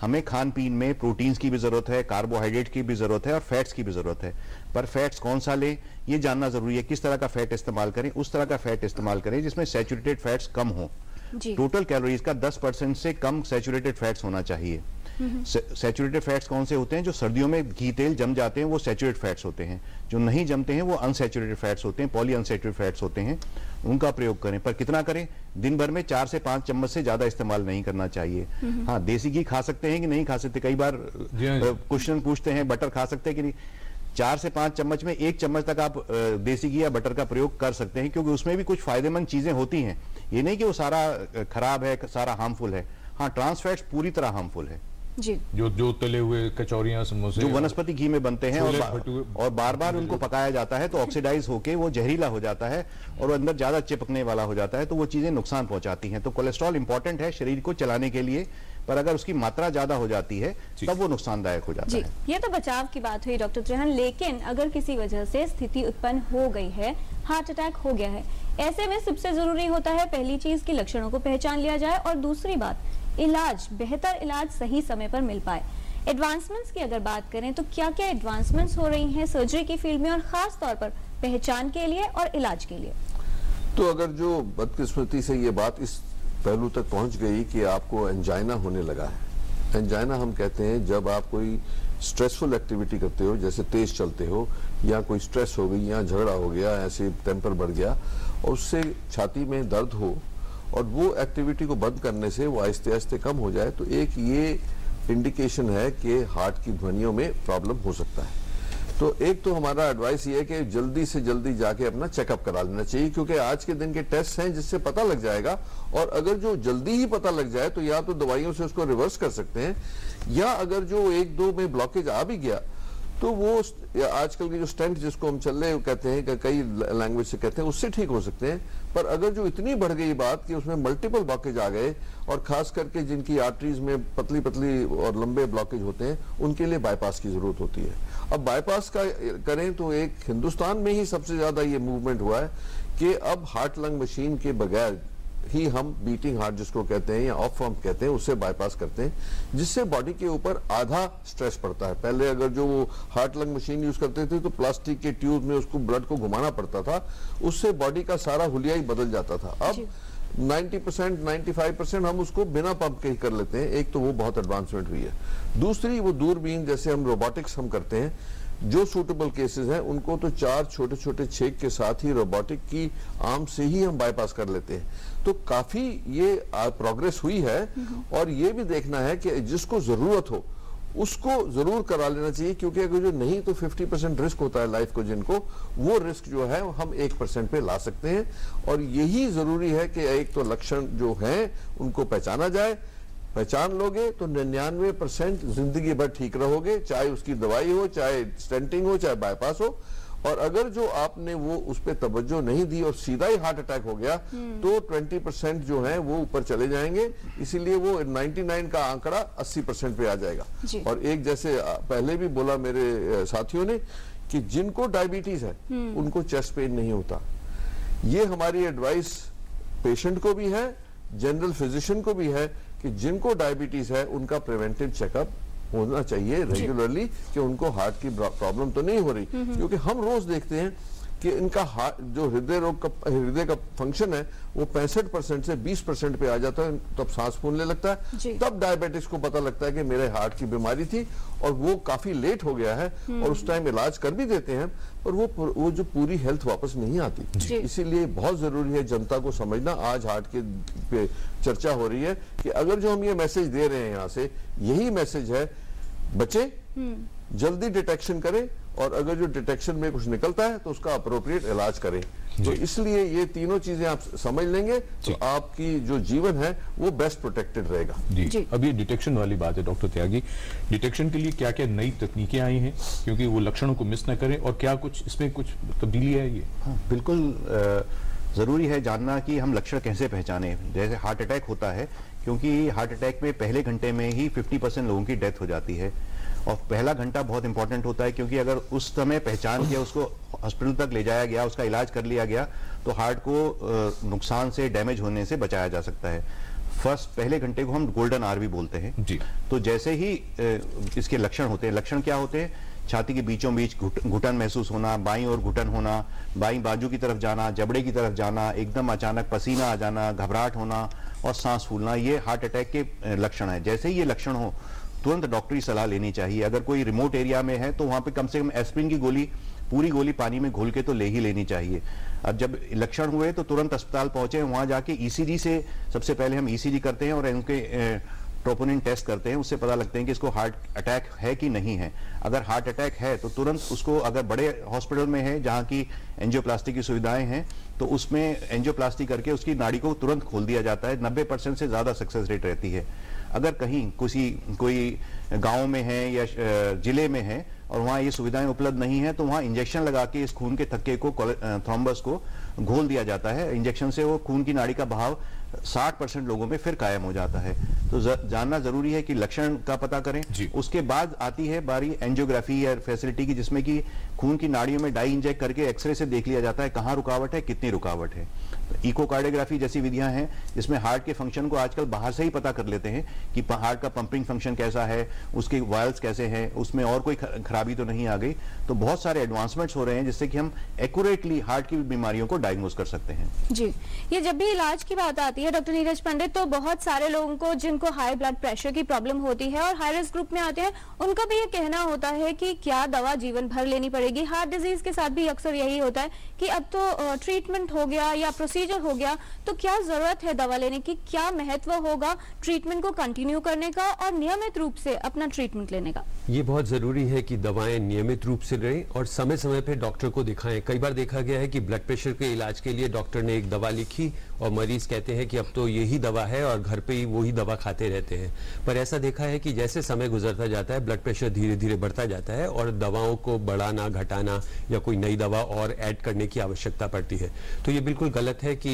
हमें खान पीन में प्रोटीन्स की भी जरूरत है, कार्बोहाइड्रेट की भी जरूरत है और फैट्स की भी जरूरत है। पर फैट्स कौन सा लें ये जानना जरूरी है, किस तरह का फैट इस्तेमाल करें, उस तरह का फैट इस्तेमाल करें जिसमें सैचुरेटेड फैट्स कम हो। टोटल कैलोरीज का 10% से कम सैचुरेटेड फैट्स होना चाहिए। सैचुरेटेड फैट्स कौन से होते हैं? जो सर्दियों में घी तेल जम जाते हैं वो सैचुरेटेड फैट्स होते हैं, जो नहीं जमते हैं वो अनसैचुरेटेड फैट्स होते हैं, पॉली अनसैचुरेटेड फैट्स होते हैं, उनका प्रयोग करें। पर कितना करें? दिन भर में 4 से 5 चम्मच से ज्यादा इस्तेमाल नहीं करना चाहिए। हाँ, देसी घी खा सकते हैं कि नहीं खा सकते, कई बार क्वेश्चन पूछते हैं, बटर खा सकते हैं कि नहीं। 4 से 5 चम्मच में 1 चम्मच तक आप देसी घी या बटर का प्रयोग कर सकते हैं, क्योंकि उसमें भी कुछ फायदेमंद चीजें होती हैं। ये नहीं कि वो सारा खराब है, सारा हार्मफुल है। हाँ, ट्रांस फैट्स पूरी तरह हार्मफुल है जी। जो तले हुए कचौरियां, समोसे जो वनस्पति घी में बनते हैं और बार बार उनको पकाया जाता है तो ऑक्सीडाइज होके वो जहरीला हो जाता है और अंदर ज्यादा चिपकने वाला हो जाता है, तो वो चीजें नुकसान पहुंचाती हैं। तो कोलेस्ट्रॉल इंपॉर्टेंट है शरीर को चलाने के लिए, पर अगर उसकी मात्रा ज्यादा हो जाती है तब वो नुकसानदायक हो जाता है। ये तो बचाव की बात हुई डॉक्टर त्रिहन, लेकिन अगर किसी वजह से स्थिति उत्पन्न हो गई है, हार्ट अटैक हो गया है, ऐसे में सबसे जरूरी होता है पहली चीज की लक्षणों को पहचान लिया जाए और दूसरी बात इलाज, बेहतर इलाज सही समय पर मिल पाए। एडवांसमेंट्स की अगर बात करें तो क्या क्या एडवांसमेंट्स हो रही हैं सर्जरी की फील्ड में और खास तौर पर पहचान के लिए और इलाज के लिए? तो अगर जो बदकिस्मती से ये बात इस पहलू तक पहुंच गई कि आपको एंजाइना होने लगा है, एंजाइना हम कहते हैं जब आप कोई स्ट्रेसफुल एक्टिविटी करते हो, जैसे तेज चलते हो या कोई स्ट्रेस हो गई या झगड़ा हो गया, ऐसे टेम्पर बढ़ गया और उससे छाती में दर्द हो और वो एक्टिविटी को बंद करने से वो आहिस्ते आहिस्ते कम हो जाए, तो एक ये इंडिकेशन है कि हार्ट की ध्वनियों में प्रॉब्लम हो सकता है। तो एक तो हमारा एडवाइस ये है कि जल्दी से जल्दी जाके अपना चेकअप करा लेना चाहिए, क्योंकि आज के दिन के टेस्ट हैं जिससे पता लग जाएगा, और अगर जो जल्दी ही पता लग जाए तो या तो दवाइयों से उसको रिवर्स कर सकते हैं, या अगर जो 1-2 में ब्लॉकेज आ भी गया तो वो आजकल के जो स्टेंट जिसको हम चल रहे कहते हैं, कई लैंग्वेज से कहते हैं, उससे ठीक हो सकते हैं। पर अगर जो इतनी बढ़ गई बात कि उसमें मल्टीपल ब्लॉकेज आ गए, और खास करके जिनकी आर्टरीज में पतली पतली और लंबे ब्लॉकेज होते हैं, उनके लिए बाईपास की जरूरत होती है। अब बाईपास का करें तो एक हिंदुस्तान में ही सबसे ज्यादा ये मूवमेंट हुआ है कि अब हार्ट लंग मशीन के बगैर ही हम बीटिंग हार्ट जिसको कहते हैं या ऑफ पंप कहते हैं उससे बाईपास करते हैं, जिससे बॉडी के ऊपर आधा स्ट्रेस पड़ता है। पहले अगर जो वो हार्ट लंग मशीन यूज करते थे तो प्लास्टिक के ट्यूब में उसको ब्लड को घुमाना पड़ता था, उससे बॉडी का सारा हुलिया ही बदल जाता था। अब 90% 95% हम उसको बिना पंप के ही कर लेते हैं। एक तो वो बहुत एडवांसमेंट हुई है। दूसरी वो दूरबीन जैसे हम रोबोटिक्स हम करते हैं, जो सूटेबल केसेस हैं उनको तो 4 छोटे छोटे छेद के साथ ही रोबोटिक की आर्म से ही हम बाईपास कर लेते हैं। तो काफी ये प्रोग्रेस हुई है, और ये भी देखना है कि जिसको जरूरत हो उसको जरूर करा लेना चाहिए, क्योंकि अगर जो नहीं तो 50% रिस्क होता है लाइफ को, जिनको वो रिस्क जो है हम 1% पे ला सकते हैं। और यही जरूरी है कि एक तो लक्षण जो हैं उनको पहचाना जाए, पहचान लोगे तो 99% जिंदगी भर ठीक रहोगे, चाहे उसकी दवाई हो, चाहे स्टेंटिंग हो, चाहे बाईपास हो। और अगर जो आपने वो उस पर तवज्जो नहीं दी और सीधा ही हार्ट अटैक हो गया तो 20% जो है वो ऊपर चले जाएंगे, इसीलिए वो 99 का आंकड़ा 80% पे आ जाएगा। और एक जैसे पहले भी बोला मेरे साथियों ने कि जिनको डायबिटीज है उनको चेस्ट पेन नहीं होता। ये हमारी एडवाइस पेशेंट को भी है, जनरल फिजिशियन को भी है कि जिनको डायबिटीज है उनका प्रिवेंटिव चेकअप होना चाहिए रेगुलरली, कि उनको हार्ट की प्रॉब्लम तो नहीं हो रही। क्योंकि हम रोज देखते हैं कि इनका हार्ट जो हृदय का फंक्शन है वो 65% से 20% पे आ जाता है, तब सांस फूलने लगता है, तब डायबिटिक्स को पता लगता है कि मेरे हार्ट की बीमारी थी, और वो काफी लेट हो गया है, और उस टाइम इलाज कर भी देते हैं पर वो जो पूरी हेल्थ वापस नहीं आती। इसीलिए बहुत जरूरी है जनता को समझना। आज हार्ट के पे चर्चा हो रही है कि अगर जो हम ये मैसेज दे रहे हैं यहाँ से, यही मैसेज है, बचे, जल्दी डिटेक्शन करें, और अगर जो डिटेक्शन में कुछ निकलता है तो उसका अप्रोप्रिएट इलाज करें। तो इसलिए ये तीनों चीजें आप समझ लेंगे तो आपकी जो जीवन है वो बेस्ट प्रोटेक्टेड रहेगा। जी। अब ये डिटेक्शन वाली बात है डॉक्टर त्यागी, डिटेक्शन के लिए क्या क्या नई तकनीकें आई हैं, क्योंकि वो लक्षणों को मिस न करें, और क्या कुछ इसमें कुछ तब्दीली है? ये बिल्कुल जरूरी है जानना कि हम लक्षण कैसे पहचाने। जैसे हार्ट अटैक होता है, क्योंकि हार्ट अटैक में पहले घंटे में ही 50% लोगों की डेथ हो जाती है, और पहला घंटा बहुत इंपॉर्टेंट होता है, क्योंकि अगर उस समय पहचान किया, उसको हॉस्पिटल तक ले जाया गया, उसका इलाज कर लिया गया, तो हार्ट को नुकसान से, डैमेज होने से बचाया जा सकता है। पहले घंटे को हम गोल्डन आवर भी बोलते हैं जी। तो जैसे ही इसके लक्षण होते हैं, लक्षण क्या होते हैं? छाती के बीचों बीच घुटन महसूस होना, बाईं ओर घुटन होना, बाईं बाजू की तरफ जाना, जबड़े की तरफ जाना, एकदम अचानक पसीना आ जाना, घबराहट होना और सांस फूलना, ये हार्ट अटैक के लक्षण है। जैसे ही ये लक्षण हो तुरंत डॉक्टरी सलाह लेनी चाहिए। अगर कोई रिमोट एरिया में है तो वहां पे कम से कम एस्प्रिन की गोली, पूरी गोली पानी में घोल के तो ले ही लेनी चाहिए। अब जब लक्षण हुए तो तुरंत अस्पताल पहुंचे, वहां जाके ईसीजी से सबसे पहले हम ईसीजी करते हैं और उनके ट्रोपोनिन टेस्ट करते हैं, उससे पता लगते हैं कि इसको हार्ट अटैक है कि नहीं है। अगर हार्ट अटैक है तो तुरंत उसको, अगर बड़े हॉस्पिटल में है जहां की एंजियोप्लास्टी की सुविधाएं हैं तो उसमें एंजियोप्लास्टी करके उसकी नाड़ी को तुरंत खोल दिया जाता है। 90% से ज्यादा सक्सेस रेट रहती है। अगर कहीं कोई गांव में है या जिले में है और वहां ये सुविधाएं उपलब्ध नहीं है तो वहां इंजेक्शन लगा के इस खून के थक्के को, थ्रोम्बस को घोल दिया जाता है। इंजेक्शन से वो खून की नाड़ी का बहाव 60% लोगों में फिर कायम हो जाता है। तो जानना जरूरी है कि लक्षण का पता करें। उसके बाद आती है बारी एंजियोग्राफी या फैसिलिटी की, जिसमें कि खून की नाड़ियों में डाई इंजेक्ट करके एक्सरे से देख लिया जाता है कहाँ रुकावट है, कितनी रुकावट है। इकोकार्डियोग्राफी जैसी विधियां हैं जिसमें हार्ट के फंक्शन को आजकल बाहर से ही पता कर लेते हैं कि हार्ट का पंपिंग फंक्शन कैसा है, उसके वाल्व्स कैसे हैं, उसमें और कोई खराबी तो नहीं आ गई। तो बहुत सारे एडवांसमेंट्स हो रहे हैं जिससे कि हम एक्यूरेटली हार्ट की बीमारियों को डायग्नोज कर सकते हैं। जी, ये जब भी इलाज की बात आती है डॉक्टर नीरज पंडित, तो बहुत सारे लोगों को जिनको हाई ब्लड प्रेशर की प्रॉब्लम होती है और हाई रिस्क ग्रुप में आते हैं, उनका भी ये कहना होता है कि क्या दवा जीवन भर लेनी पड़ेगी पड़ेगी। हार्ट डिजीज के साथ भी अक्सर यही होता है कि अब तो ट्रीटमेंट हो गया या प्रोसीजर हो गया, तो क्या जरूरत है दवा लेने की, क्या महत्व होगा ट्रीटमेंट को कंटिन्यू करने का और नियमित रूप से अपना ट्रीटमेंट लेने का? ये बहुत जरूरी है कि दवाएं नियमित रूप से लें और समय समय पे डॉक्टर को दिखाएं। कई बार देखा गया है कि ब्लड प्रेशर के इलाज के लिए डॉक्टर ने एक दवा लिखी और मरीज कहते हैं कि अब तो यही दवा है और घर पे ही वही दवा खाते रहते हैं। पर ऐसा देखा है कि जैसे समय गुजरता जाता है ब्लड प्रेशर धीरे धीरे बढ़ता जाता है और दवाओं को बढ़ाना, घटाना या कोई नई दवा और ऐड करने की आवश्यकता पड़ती है। तो ये बिल्कुल गलत है कि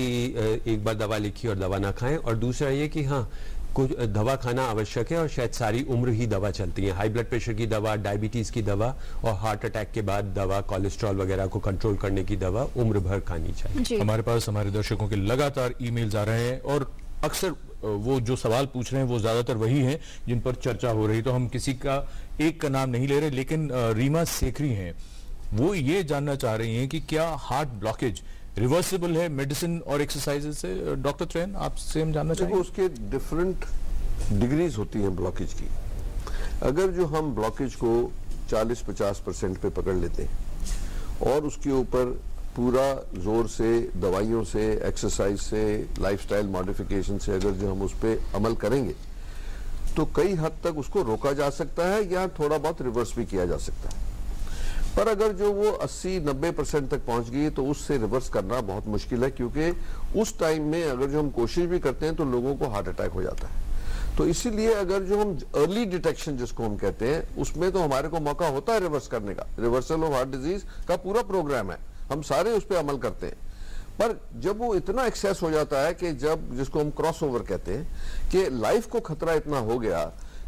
एक बार दवा लिखी और दवा ना खाएं। और दूसरा ये कि हाँ, कुछ दवा खाना आवश्यक है और शायद सारी उम्र ही दवा चलती है। हाई ब्लड प्रेशर की दवा, डायबिटीज की दवा और हार्ट अटैक के बाद दवा, कोलेस्ट्रॉल वगैरह को कंट्रोल करने की दवा उम्र भर खानी चाहिए। हमारे पास हमारे दर्शकों के लगातार ईमेल्स आ रहे हैं और अक्सर वो जो सवाल पूछ रहे हैं वो ज्यादातर वही हैं जिन पर चर्चा हो रही। तो हम किसी का एक का नाम नहीं ले रहे, लेकिन रीमा सेखरी हैं, वो ये जानना चाह रही हैं कि क्या हार्ट ब्लॉकेज रिवर्सिबल है मेडिसिन और एक्सरसाइजेज से? डॉक्टर ट्रेन, आपसे हम जानना चाहेंगे। उसके डिफरेंट डिग्रीज होती हैं ब्लॉकेज की। अगर जो हम ब्लॉकेज को 40-50% पे पकड़ लेते हैं और उसके ऊपर पूरा जोर से दवाइयों से, एक्सरसाइज से, लाइफस्टाइल मॉडिफिकेशन से अगर जो हम उस पर अमल करेंगे तो कई हद तक उसको रोका जा सकता है या थोड़ा बहुत रिवर्स भी किया जा सकता है। पर अगर जो वो 80-90% तक पहुंच गई तो उससे रिवर्स करना बहुत मुश्किल है, क्योंकि उस टाइम में अगर जो हम कोशिश भी करते हैं तो लोगों को हार्ट अटैक हो जाता है। तो इसीलिए अगर जो हम अर्ली डिटेक्शन जिसको हम कहते हैं उसमें तो हमारे को मौका होता है रिवर्स करने का। रिवर्सल ऑफ हार्ट डिजीज का पूरा प्रोग्राम है, हम सारे उस पर अमल करते हैं। पर जब वो इतना एक्सेस हो जाता है कि जब जिसको हम क्रॉस ओवर कहते हैं कि लाइफ को खतरा इतना हो गया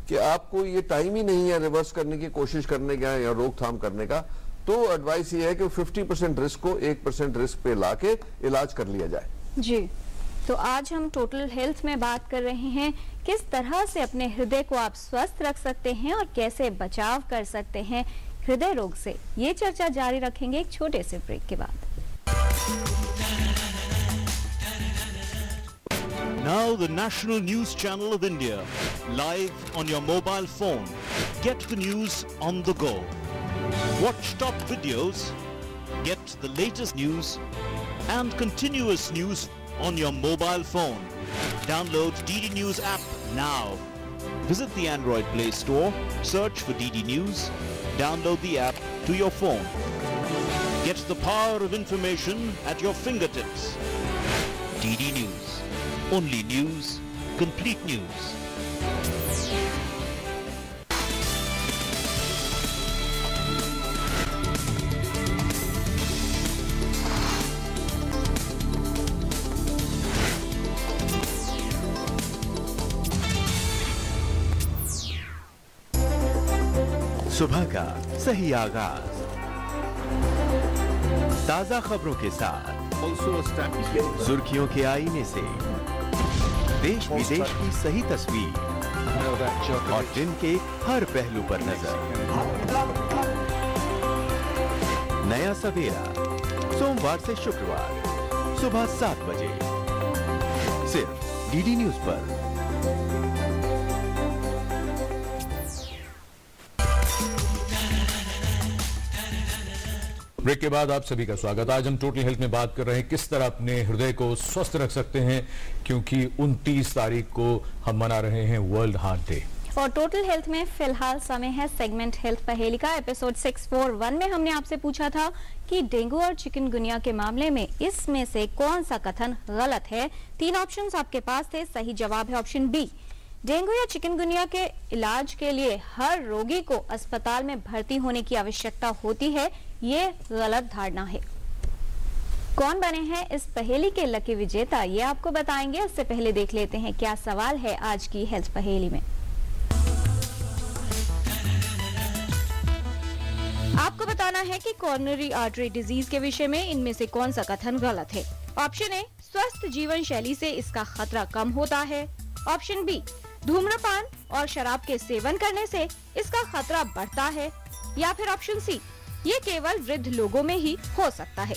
कि आपको ये टाइम ही नहीं है रिवर्स करने की कोशिश करने का या रोकथाम करने का, तो एडवाइस ये है कि 50% रिस्क को 1% रिस्क पे लाके इलाज कर लिया जाए। जी, तो आज हम टोटल हेल्थ में बात कर रहे हैं किस तरह से अपने हृदय को आप स्वस्थ रख सकते हैं और कैसे बचाव कर सकते हैं हृदय रोग से। ये चर्चा जारी रखेंगे एक छोटे से ब्रेक के बाद। Now the National News Channel of India, live on your mobile phone. Get the news on the go. Watch top videos, get the latest news and continuous news on your mobile phone. Download DD News app now. Visit the Android Play Store, search for DD News, download the app to your phone. Get the power of information at your fingertips. DD News. Only news, complete news. सुबह का सही आगाज ताजा खबरों के साथ, सुर्खियों के आईने से देश विदेश की सही तस्वीर और दिन के हर पहलू पर नजर। नया सवेरा सोमवार से शुक्रवार सुबह 7 बजे सिर्फ डीडी न्यूज पर। ब्रेक के बाद आप सभी का स्वागत। आज हम टोटल हेल्थ में बात कर रहे हैं किस तरह अपने हृदय को स्वस्थ रख सकते हैं, क्योंकि 29 तारीख को हम मना रहे हैं वर्ल्ड हार्ट डे। और टोटल हेल्थ में फिलहाल समय है सेगमेंट हेल्थ पहेली का। एपिसोड 641 में हमने आपसे पूछा था कि डेंगू और चिकनगुनिया के मामले में इसमें से कौन सा कथन गलत है। 3 ऑप्शंस आपके पास थे। सही जवाब है ऑप्शन बी। डेंगू या चिकनगुनिया के इलाज के लिए हर रोगी को अस्पताल में भर्ती होने की आवश्यकता होती है। ये गलत धारणा है। कौन बने हैं इस पहेली के लकी विजेता, ये आपको बताएंगे। उससे पहले देख लेते हैं क्या सवाल है आज की हेल्थ पहेली में। आपको बताना है कि कॉर्नरी आर्टरी डिजीज के विषय में इनमें से कौन सा कथन गलत है। ऑप्शन ए, स्वस्थ जीवन शैली से इसका खतरा कम होता है। ऑप्शन बी, धूम्रपान और शराब के सेवन करने से इसका खतरा बढ़ता है। या फिर ऑप्शन सी, ये केवल वृद्ध लोगों में ही हो सकता है।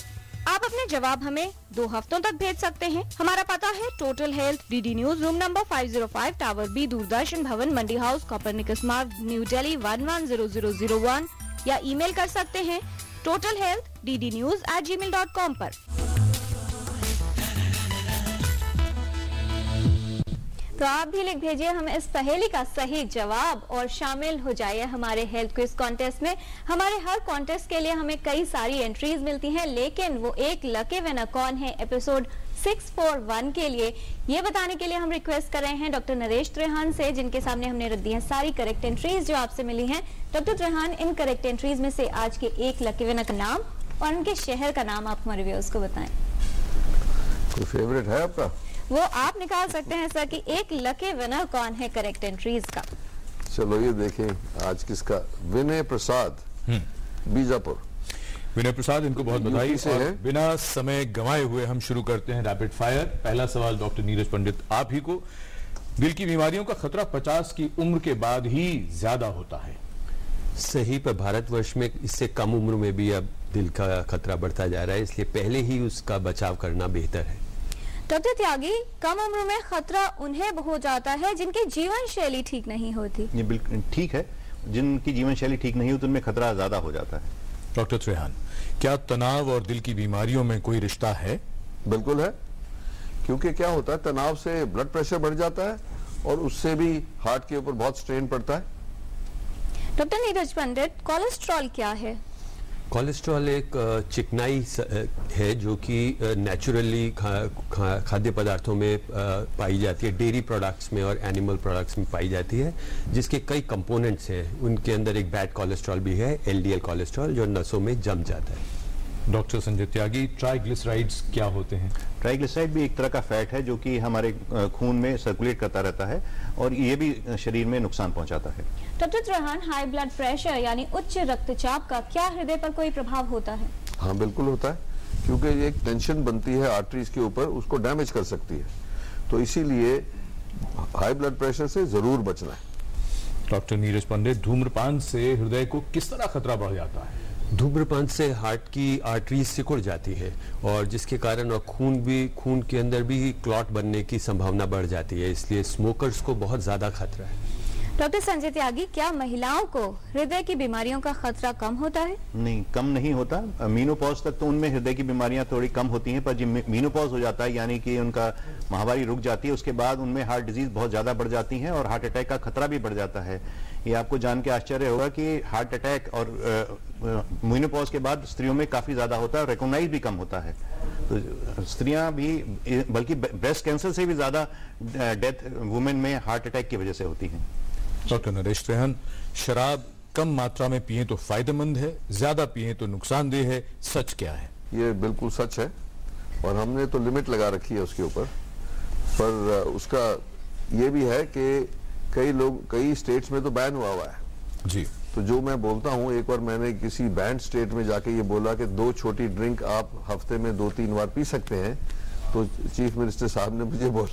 आप अपने जवाब हमें 2 हफ्तों तक भेज सकते हैं। हमारा पता है Total Health, DD News, room number 505, Tower B, Doordarshan Bhavan, Mandi House, Copernicus Marg, New Delhi 110001, या ईमेल कर सकते हैं totalhealth@ddnews@gmail.com पर। तो आप भी लिख भेजिए हमें इस पहेली का सही जवाब और शामिल हो जाइए हमारे हेल्थ क्विज कॉन्टेस्ट में। हमारे हर कॉन्टेस्ट के लिए हमें कई सारी एंट्रीज मिलती हैं, लेकिन वो एक लकी विनर कौन है एपिसोड 641 के लिए, ये बताने के लिए हम रिक्वेस्ट कर रहे हैं डॉक्टर नरेश त्रेहान से, जिनके सामने हमने रख दी हैं सारी करेक्ट एंट्रीज जो आपसे मिली हैं। Doctor Trehan, in correct entries में से आज के एक लकी विनर का नाम और उनके शहर का नाम आप हमारे व्यूअर्स को बताएं। कोई फेवरेट है आपका? वो आप निकाल सकते हैं सर कि एक लकी विनर कौन है करेक्ट एंट्रीज का। चलो ये देखें आज किसका। विनय प्रसाद, बीजापुर। विनय प्रसाद, इनको बहुत बधाई। और बिना समय गंवाए हुए हम शुरू करते हैं रैपिड फायर। पहला सवाल डॉक्टर नीरज पंडित आप ही को। दिल की बीमारियों का खतरा 50 की उम्र के बाद ही ज्यादा होता है। सही, पर भारतवर्ष में इससे कम उम्र में भी अब दिल का खतरा बढ़ता जा रहा है, इसलिए पहले ही उसका बचाव करना बेहतर है। डॉक्टर त्यागी, कम उम्र में खतरा उन्हें हो जाता है जिनकी जीवन शैली ठीक नहीं होती। ये बिल्कुल ठीक है, जिनकी जीवन शैली ठीक नहीं होती उनमें खतरा ज्यादा हो जाता है। डॉक्टर त्रेहान, क्या तनाव और दिल की बीमारियों में कोई रिश्ता है? बिल्कुल है, क्योंकि क्या होता है तनाव से ब्लड प्रेशर बढ़ जाता है और उससे भी हार्ट के ऊपर बहुत स्ट्रेन पड़ता है। डॉक्टर नीरज पंडित, कोलेस्ट्रॉल क्या है? कोलेस्ट्रॉल एक चिकनाई है जो कि नेचुरली खाद्य पदार्थों में पाई जाती है, डेयरी प्रोडक्ट्स में और एनिमल प्रोडक्ट्स में पाई जाती है, जिसके कई कंपोनेंट्स हैं। उनके अंदर एक बैड कोलेस्ट्रॉल भी है, एलडीएल कोलेस्ट्रॉल, जो नसों में जम जाता है। डॉक्टर संजय त्यागी, ट्राइग्लिसराइड्स क्या होते हैं? ट्राइग्लिसराइड भी एक तरह का फैट है जो कि हमारे खून में सर्कुलेट करता रहता है और ये भी शरीर में नुकसान पहुंचाता है। Doctor Trehan, high blood pressure यानी उच्च रक्तचाप का क्या हृदय पर कोई प्रभाव होता है? हाँ बिल्कुल होता है, क्योंकि एक टेंशन बनती है आर्टरीज के ऊपर, उसको डैमेज कर सकती है, तो इसीलिए हाई ब्लड प्रेशर से जरूर बचना है। डॉक्टर नीरज पंडित, धूम्रपान से हृदय को किस तरह खतरा बढ़ जाता है? धूम्रपान से हार्ट की आर्टरीज सिकुड़ जाती है और जिसके कारण और खून के अंदर भी क्लॉट बनने की संभावना बढ़ जाती है, इसलिए स्मोकर्स को बहुत ज्यादा खतरा है। डॉक्टर संजय त्यागी, क्या महिलाओं को हृदय की बीमारियों का खतरा कम होता है? नहीं, कम नहीं होता। मीनोपॉज तक तो उनमें हृदय की बीमारियां थोड़ी कम होती हैं, पर जब मीनोपॉज हो जाता है यानी कि उनका माहवारी रुक जाती है, उसके बाद उनमें हार्ट डिजीज बहुत ज्यादा बढ़ जाती हैं और हार्ट अटैक का खतरा भी बढ़ जाता है। ये आपको जान के आश्चर्य होगा कि हार्ट अटैक और मीनोपॉज के बाद स्त्रियों में काफी ज्यादा होता है और रिकॉग्नाइज भी कम होता है। तो स्त्रियां भी, बल्कि ब्रेस्ट कैंसर से भी ज्यादा डेथ वुमेन में हार्ट अटैक की वजह से होती है। डॉक्टर नरेश त्रेहान, शराब कम मात्रा में पिए तो फायदेमंद है, ज्यादा पिए तो नुकसानदेह है, सच क्या है? ये बिल्कुल सच है और हमने तो लिमिट लगा रखी है उसके ऊपर, पर उसका ये भी है कि कई स्टेट्स में तो बैन हुआ है जी। तो जो मैं बोलता हूँ, एक बार मैंने किसी बैंड स्टेट में जाके ये बोला कि 2 छोटी ड्रिंक आप हफ्ते में 2-3 बार पी सकते हैं, तो चीफ मिनिस्टर साहब ने मुझे बोल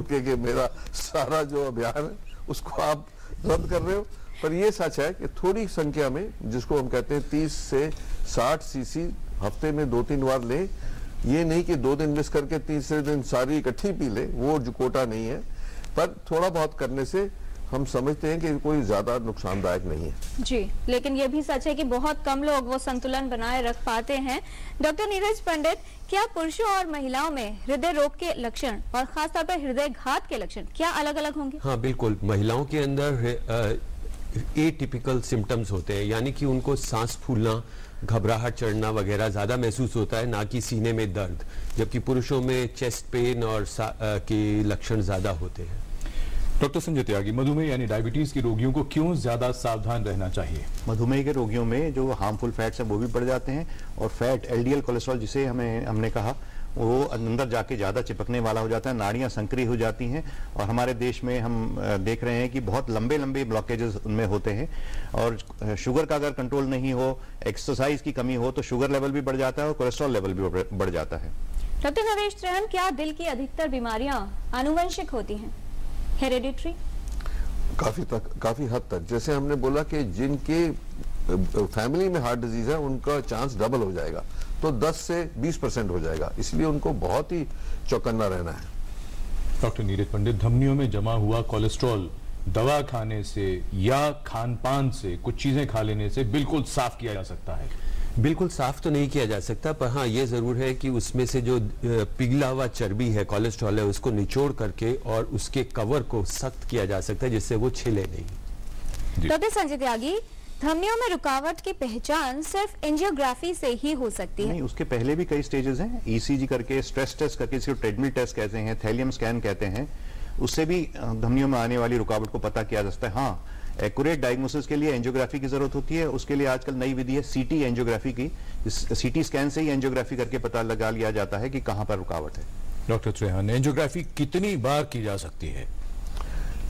के कि मेरा सारा जो अभियान है उसको आप रद्द कर रहे हो। पर ये सच है कि थोड़ी संख्या में, जिसको हम कहते हैं 30 से 60 सीसी हफ्ते में 2-3 बार लें। ये नहीं कि 2 दिन मिस करके तीसरे दिन सारी इकट्ठी पी ले, वो जो कोटा नहीं है, पर थोड़ा बहुत करने से हम समझते हैं कि कोई ज्यादा नुकसानदायक नहीं है। जी, लेकिन ये भी सच है कि बहुत कम लोग वो संतुलन बनाए रख पाते हैं। डॉक्टर नीरज पंडित, क्या पुरुषों और महिलाओं में हृदय रोग के लक्षण और खासतौर पर हृदय घात के लक्षण क्या अलग अलग होंगे? हाँ बिल्कुल, महिलाओं के अंदर एटिपिकल सिम्टम्स होते हैं, यानी कि उनको सांस फूलना, घबराहट चढ़ना वगैरह ज्यादा महसूस होता है, ना कि सीने में दर्द, जबकि पुरुषों में चेस्ट पेन और के लक्षण ज्यादा होते हैं। डॉक्टर संजय त्यागी, मधुमेह यानी डायबिटीज के रोगियों को क्यों ज्यादा सावधान रहना चाहिए? मधुमेह के रोगियों में जो हार्मफुल फैट्स हैं वो भी बढ़ जाते हैं और फैट एलडीएल कोलेस्ट्रॉल जिसे हमने कहा वो अंदर जाके ज्यादा चिपकने वाला हो जाता है, नाड़ियां संकरी हो जाती हैं और हमारे देश में हम देख रहे हैं कि बहुत लंबे लंबे ब्लॉकेजेस उनमें होते हैं। और शुगर का अगर कंट्रोल नहीं हो, एक्सरसाइज की कमी हो, तो शुगर लेवल भी बढ़ जाता है और कोलेस्ट्रॉल लेवल भी बढ़ जाता है। डॉक्टर नरेश त्रेहान, क्या दिल की अधिकतर बीमारियां आनुवंशिक होती हैं, हेरेडिटरी? काफी हद तक, जैसे हमने बोला कि जिनके फैमिली में हार्ट डिजीज है उनका चांस डबल हो जाएगा, तो 10 से 20% हो जाएगा, इसलिए उनको बहुत ही चौकन्ना रहना है। डॉक्टर नीरज पंडित, धमनियों में जमा हुआ कोलेस्ट्रॉल दवा खाने से या खान पान से, कुछ चीजें खा लेने से बिल्कुल साफ किया जा सकता है? बिल्कुल साफ तो नहीं किया जा सकता, पर हाँ ये ज़रूर है कि उसमें से जो पिघला हुआ चर्बी है, कोलेस्ट्रॉल है, उसको निचोड़ करके और उसके कवर को सख्त किया जा सकता है जिससे वो छिले नहीं। डॉक्टर संजय त्यागी, धमनियों में रुकावट की पहचान सिर्फ एंजियोग्राफी से ही हो सकती है? नहीं, उसके पहले भी कई स्टेजेस हैं। ईसीजी करके, स्ट्रेस टेस्ट करके, जिसको ट्रेडमिल टेस्ट कहते हैं, थैलियम स्कैन कहते हैं, उससे भी धमनियों में आने वाली रुकावट को पता किया जा सकता है। हाँ, एक्यूरेट डायग्नोसिस के लिए एंजियोग्राफी की जरूरत होती है। उसके लिए आजकल नई विधि है सीटी एंजियोग्राफी की। सीटी स्कैन से ही एंजियोग्राफी करके पता लगा लिया जाता है कि कहां पर रुकावट है। डॉक्टर त्रेहन, एंजियोग्राफी कितनी बार की जा सकती है?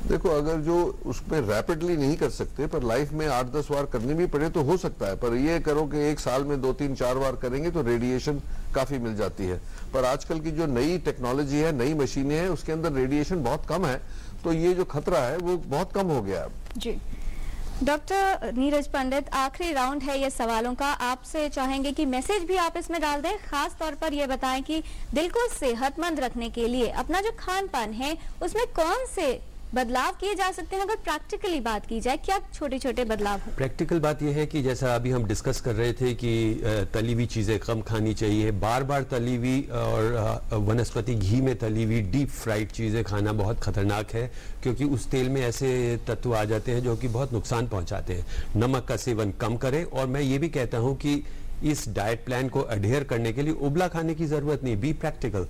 देखो, अगर जो उसमें रैपिडली नहीं कर सकते पर लाइफ में 8-10 बार करनी भी पड़े तो हो सकता है, पर ये करो कि एक साल में 2-3-4 बार करेंगे तो रेडिएशन काफी मिल जाती है। पर आजकल की जो नई टेक्नोलॉजी है, नई मशीनें हैं, उसके अंदर रेडिएशन बहुत कम है, तो ये जो खतरा है वो बहुत कम हो गया है। जी डॉक्टर नीरज पंडित, आखिरी राउंड है ये सवालों का। आपसे चाहेंगे कि मैसेज भी आप इसमें डाल दें। खास तौर पर ये बताएं कि दिल को सेहतमंद रखने के लिए अपना जो खान पान है उसमें कौन से बदलाव किए जा सकते हैं? अगर प्रैक्टिकली बात की जाए, क्या छोटे छोटे बदलाव हैं? प्रैक्टिकल बात यह है कि जैसा अभी हम डिस्कस कर रहे थे कि तली हुई चीज़ें कम खानी चाहिए। बार बार तली हुई और वनस्पति घी में तली हुई डीप फ्राइड चीज़ें खाना बहुत खतरनाक है, क्योंकि उस तेल में ऐसे तत्व आ जाते हैं जो कि बहुत नुकसान पहुंचाते हैं। नमक का सेवन कम करें। और मैं ये भी कहता हूँ कि इस डाइट प्लान को अडेयर करने के लिए उबला खाने की ज़रूरत नहीं। Be practical.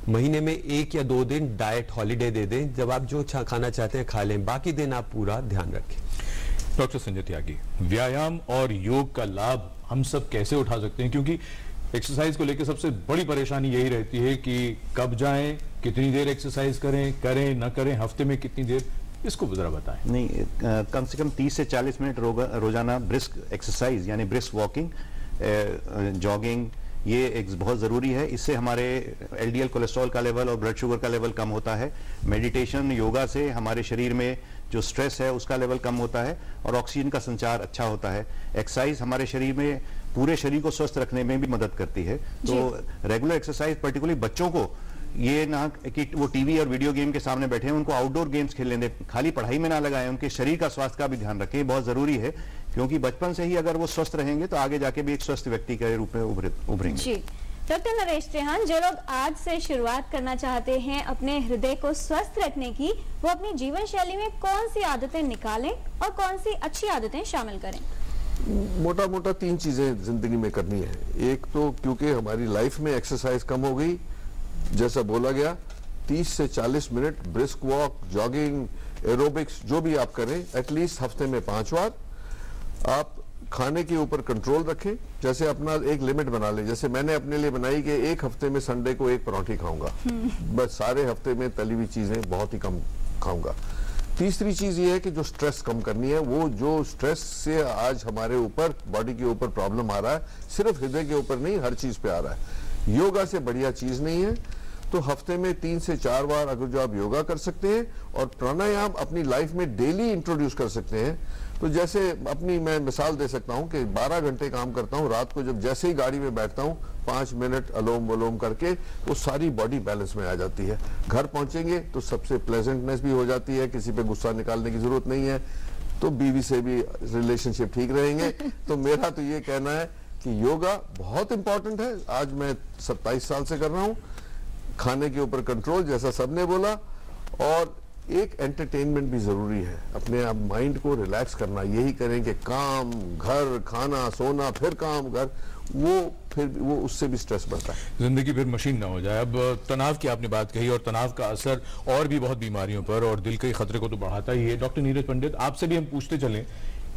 महीने में 1 या 2 दिन डाइट हॉलीडे दे दें, जब आप जो खाना चाहते हैं खा लें, बाकी दिन आप पूरा ध्यान रखें। डॉक्टर संजय त्यागी, व्यायाम और योग का लाभ हम सब कैसे उठा सकते हैं? क्योंकि एक्सरसाइज को लेकर सबसे बड़ी परेशानी यही रहती है कि कब जाएं, कितनी देर एक्सरसाइज करें न करें, हफ्ते में कितनी देर, इसको जरा बताएं। नहीं, कम से कम 30 से 40 मिनट रोजाना ब्रिस्क एक्सरसाइज यानी ब्रिस्क वॉकिंग, जॉगिंग, ये एक बहुत ज़रूरी है। इससे हमारे एलडीएल कोलेस्ट्रॉल का लेवल और ब्लड शुगर का लेवल कम होता है। मेडिटेशन, योगा से हमारे शरीर में जो स्ट्रेस है उसका लेवल कम होता है और ऑक्सीजन का संचार अच्छा होता है। एक्सरसाइज हमारे शरीर में पूरे शरीर को स्वस्थ रखने में भी मदद करती है। तो रेगुलर एक्सरसाइज, पर्टिकुलरली बच्चों को ये ना कि वो टीवी और वीडियो गेम के सामने बैठे हैं, उनको आउटडोर गेम्स खेलने दें, खाली पढ़ाई में ना लगाएं, उनके शरीर का स्वास्थ्य का भी ध्यान रखें, बहुत जरूरी है। क्योंकि बचपन से ही अगर वो स्वस्थ रहेंगे तो आगे जाके भी एक स्वस्थ व्यक्ति के रूप में उभरेंगे। जी डॉक्टर नरेश त्रेहन, जो लोग आज से शुरुआत करना चाहते हैं अपने हृदय को स्वस्थ रखने की, वो अपनी जीवन शैली में कौन सी आदतें निकालें और कौन सी अच्छी आदतें शामिल करें? मोटा मोटा 3 चीजें जिंदगी में करनी है। एक तो क्योंकि हमारी लाइफ में एक्सरसाइज कम हो गई, जैसा बोला गया, 30 से 40 minute brisk walk, jogging, aerobics जो भी आप करें, एटलीस्ट हफ्ते में 5 बार। आप खाने के ऊपर कंट्रोल रखें, जैसे अपना एक लिमिट बना लें। जैसे मैंने अपने लिए बनाई कि एक हफ्ते में संडे को 1 पराठे खाऊंगा, बस सारे हफ्ते में तली हुई चीजें बहुत ही कम खाऊंगा। तीसरी चीज ये है कि जो स्ट्रेस कम करनी है, वो जो स्ट्रेस से आज हमारे ऊपर बॉडी के ऊपर प्रॉब्लम आ रहा है, सिर्फ हृदय के ऊपर नहीं, हर चीज पे आ रहा है। योगा से बढ़िया चीज नहीं है। तो हफ्ते में 3 से 4 बार अगर जो आप योगा कर सकते हैं और प्राणायाम अपनी लाइफ में डेली इंट्रोड्यूस कर सकते हैं। तो जैसे अपनी मैं मिसाल दे सकता हूं कि 12 घंटे काम करता हूं, रात को जब जैसे ही गाड़ी में बैठता हूं 5 मिनट अलोम वलोम करके वो सारी बॉडी बैलेंस में आ जाती है। घर पहुंचेंगे तो सबसे प्लेजेंटनेस भी हो जाती है, किसी पे गुस्सा निकालने की जरूरत नहीं है, तो बीवी से भी रिलेशनशिप ठीक रहेंगे। तो मेरा तो ये कहना है कि योगा बहुत इंपॉर्टेंट है। आज मैं 27 साल से कर रहा हूं। खाने के ऊपर कंट्रोल, जैसा सबने बोला, और एक एंटरटेनमेंट भी जरूरी है। अपने आप माइंड को रिलैक्स करना, यही करें कि काम, घर, खाना, सोना, फिर काम, घर, वो उससे भी स्ट्रेस बढ़ता है। जिंदगी फिर मशीन ना हो जाए। अब तनाव की आपने बात कही, और तनाव का असर और भी बहुत बीमारियों पर और दिल के खतरे को तो बढ़ाता ही है। डॉक्टर नीरज पंडित, आपसे भी हम पूछते चलें,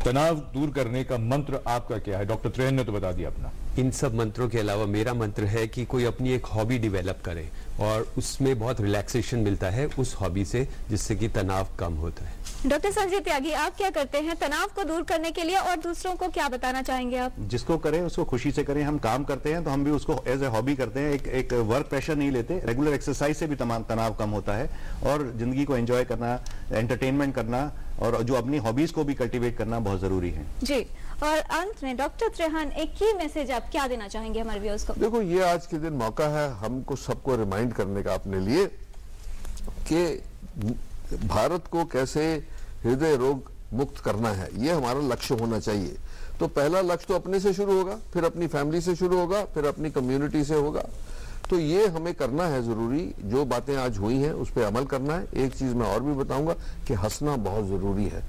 तनाव दूर करने का मंत्र आपका क्या है? डॉक्टर त्रेहन ने तो बता दिया अपना। इन सब मंत्रों के अलावा मेरा मंत्र है कि कोई अपनी एक हॉबी डेवलप करे और उसमें बहुत रिलैक्सेशन मिलता है उस हॉबी से, जिससे कि तनाव कम होता है। डॉक्टर संजय त्यागी, आप क्या करते हैं तनाव को दूर करने के लिए और दूसरों को क्या बताना चाहेंगे आप? जिसको करें उसको खुशी से करें। हम काम करते हैं तो हम भी उसको एज ए हॉबी करते हैं, एक वर्क प्रेशर नहीं लेते। रेगुलर एक्सरसाइज से भी तनाव कम होता है और जिंदगी को एंजॉय करना, एंटरटेनमेंट करना और जो अपनी हॉबीज को भी कल्टीवेट करना बहुत जरूरी है। जी, और अंत में डॉक्टर त्रेहन, एक ही मैसेज आप क्या देना चाहेंगे हमारे व्यूअर्स को? देखो, ये आज के दिन मौका है हमको सबको रिमाइंड करने का अपने लिए कि भारत को कैसे हृदय रोग मुक्त करना है, ये हमारा लक्ष्य होना चाहिए। तो पहला लक्ष्य तो अपने से शुरू होगा, फिर अपनी फैमिली से शुरू होगा, फिर अपनी कम्युनिटी से होगा। तो ये हमें करना है जरूरी, जो बातें आज हुई हैं उस पर अमल करना है। एक चीज मैं और भी बताऊंगा कि हंसना बहुत जरूरी है,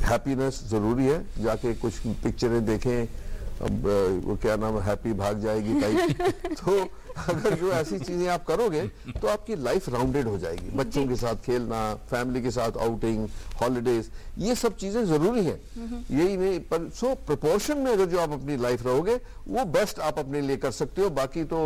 हैप्पीनेस जरूरी है। जाके कुछ पिक्चरें देखें, अब वो क्या नाम, हैप्पी भाग जाएगी टाइप तो अगर जो ऐसी चीजें आप करोगे तो आपकी लाइफ राउंडेड हो जाएगी। बच्चों के साथ खेलना, फैमिली के साथ आउटिंग, हॉलीडेज, ये सब चीजें जरूरी है। यही नहीं पर सो प्रोपोर्शन में अगर जो आप अपनी लाइफ रहोगे वो बेस्ट आप अपने लिए कर सकते हो, बाकी तो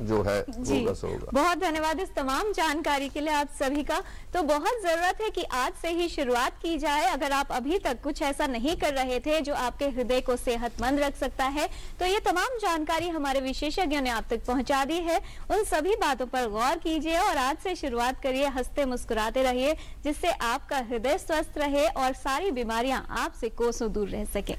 जो है होगा सो होगा। बहुत धन्यवाद इस तमाम जानकारी के लिए आप सभी का। तो बहुत जरूरत है कि आज से ही शुरुआत की जाए। अगर आप अभी तक कुछ ऐसा नहीं कर रहे थे जो आपके हृदय को सेहतमंद रख सकता है, तो ये तमाम जानकारी हमारे विशेषज्ञों ने आप तक पहुंचा दी है। उन सभी बातों पर गौर कीजिए और आज से शुरुआत करिए, हंसते मुस्कुराते रहिए, जिससे आपका हृदय स्वस्थ रहे और सारी बीमारियां आपसे कोसों दूर रह सके।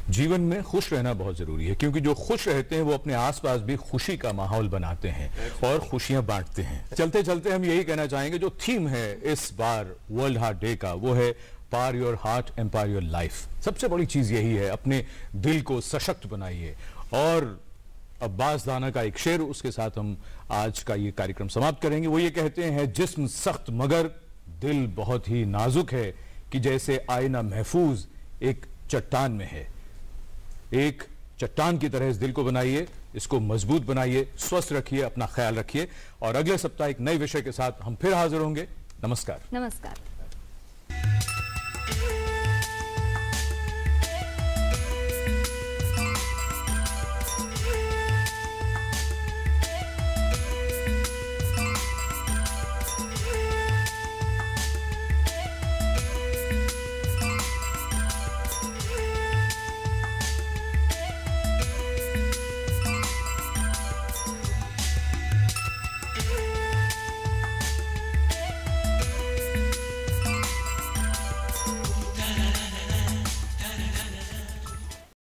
जीवन में खुश रहना बहुत जरूरी है, क्योंकि जो खुश रहते हैं वो अपने आसपास भी खुशी का माहौल बनाते हैं और खुशियां बांटते हैं। चलते चलते हम यही कहना चाहेंगे, जो थीम है इस बार वर्ल्ड हार्ट डे का वो है power your heart empower your life. सबसे बड़ी चीज यही है, अपने दिल को सशक्त बनाइए। और अब्बास दाना का एक शेर, उसके साथ हम आज का ये कार्यक्रम समाप्त करेंगे। वो ये कहते हैं, जिस्म सख्त मगर दिल बहुत ही नाजुक है, कि जैसे आईना महफूज एक चट्टान में है। एक चट्टान की तरह इस दिल को बनाइए, इसको मजबूत बनाइए, स्वस्थ रखिए, अपना ख्याल रखिए। और अगले सप्ताह एक नए विषय के साथ हम फिर हाजिर होंगे। नमस्कार। नमस्कार।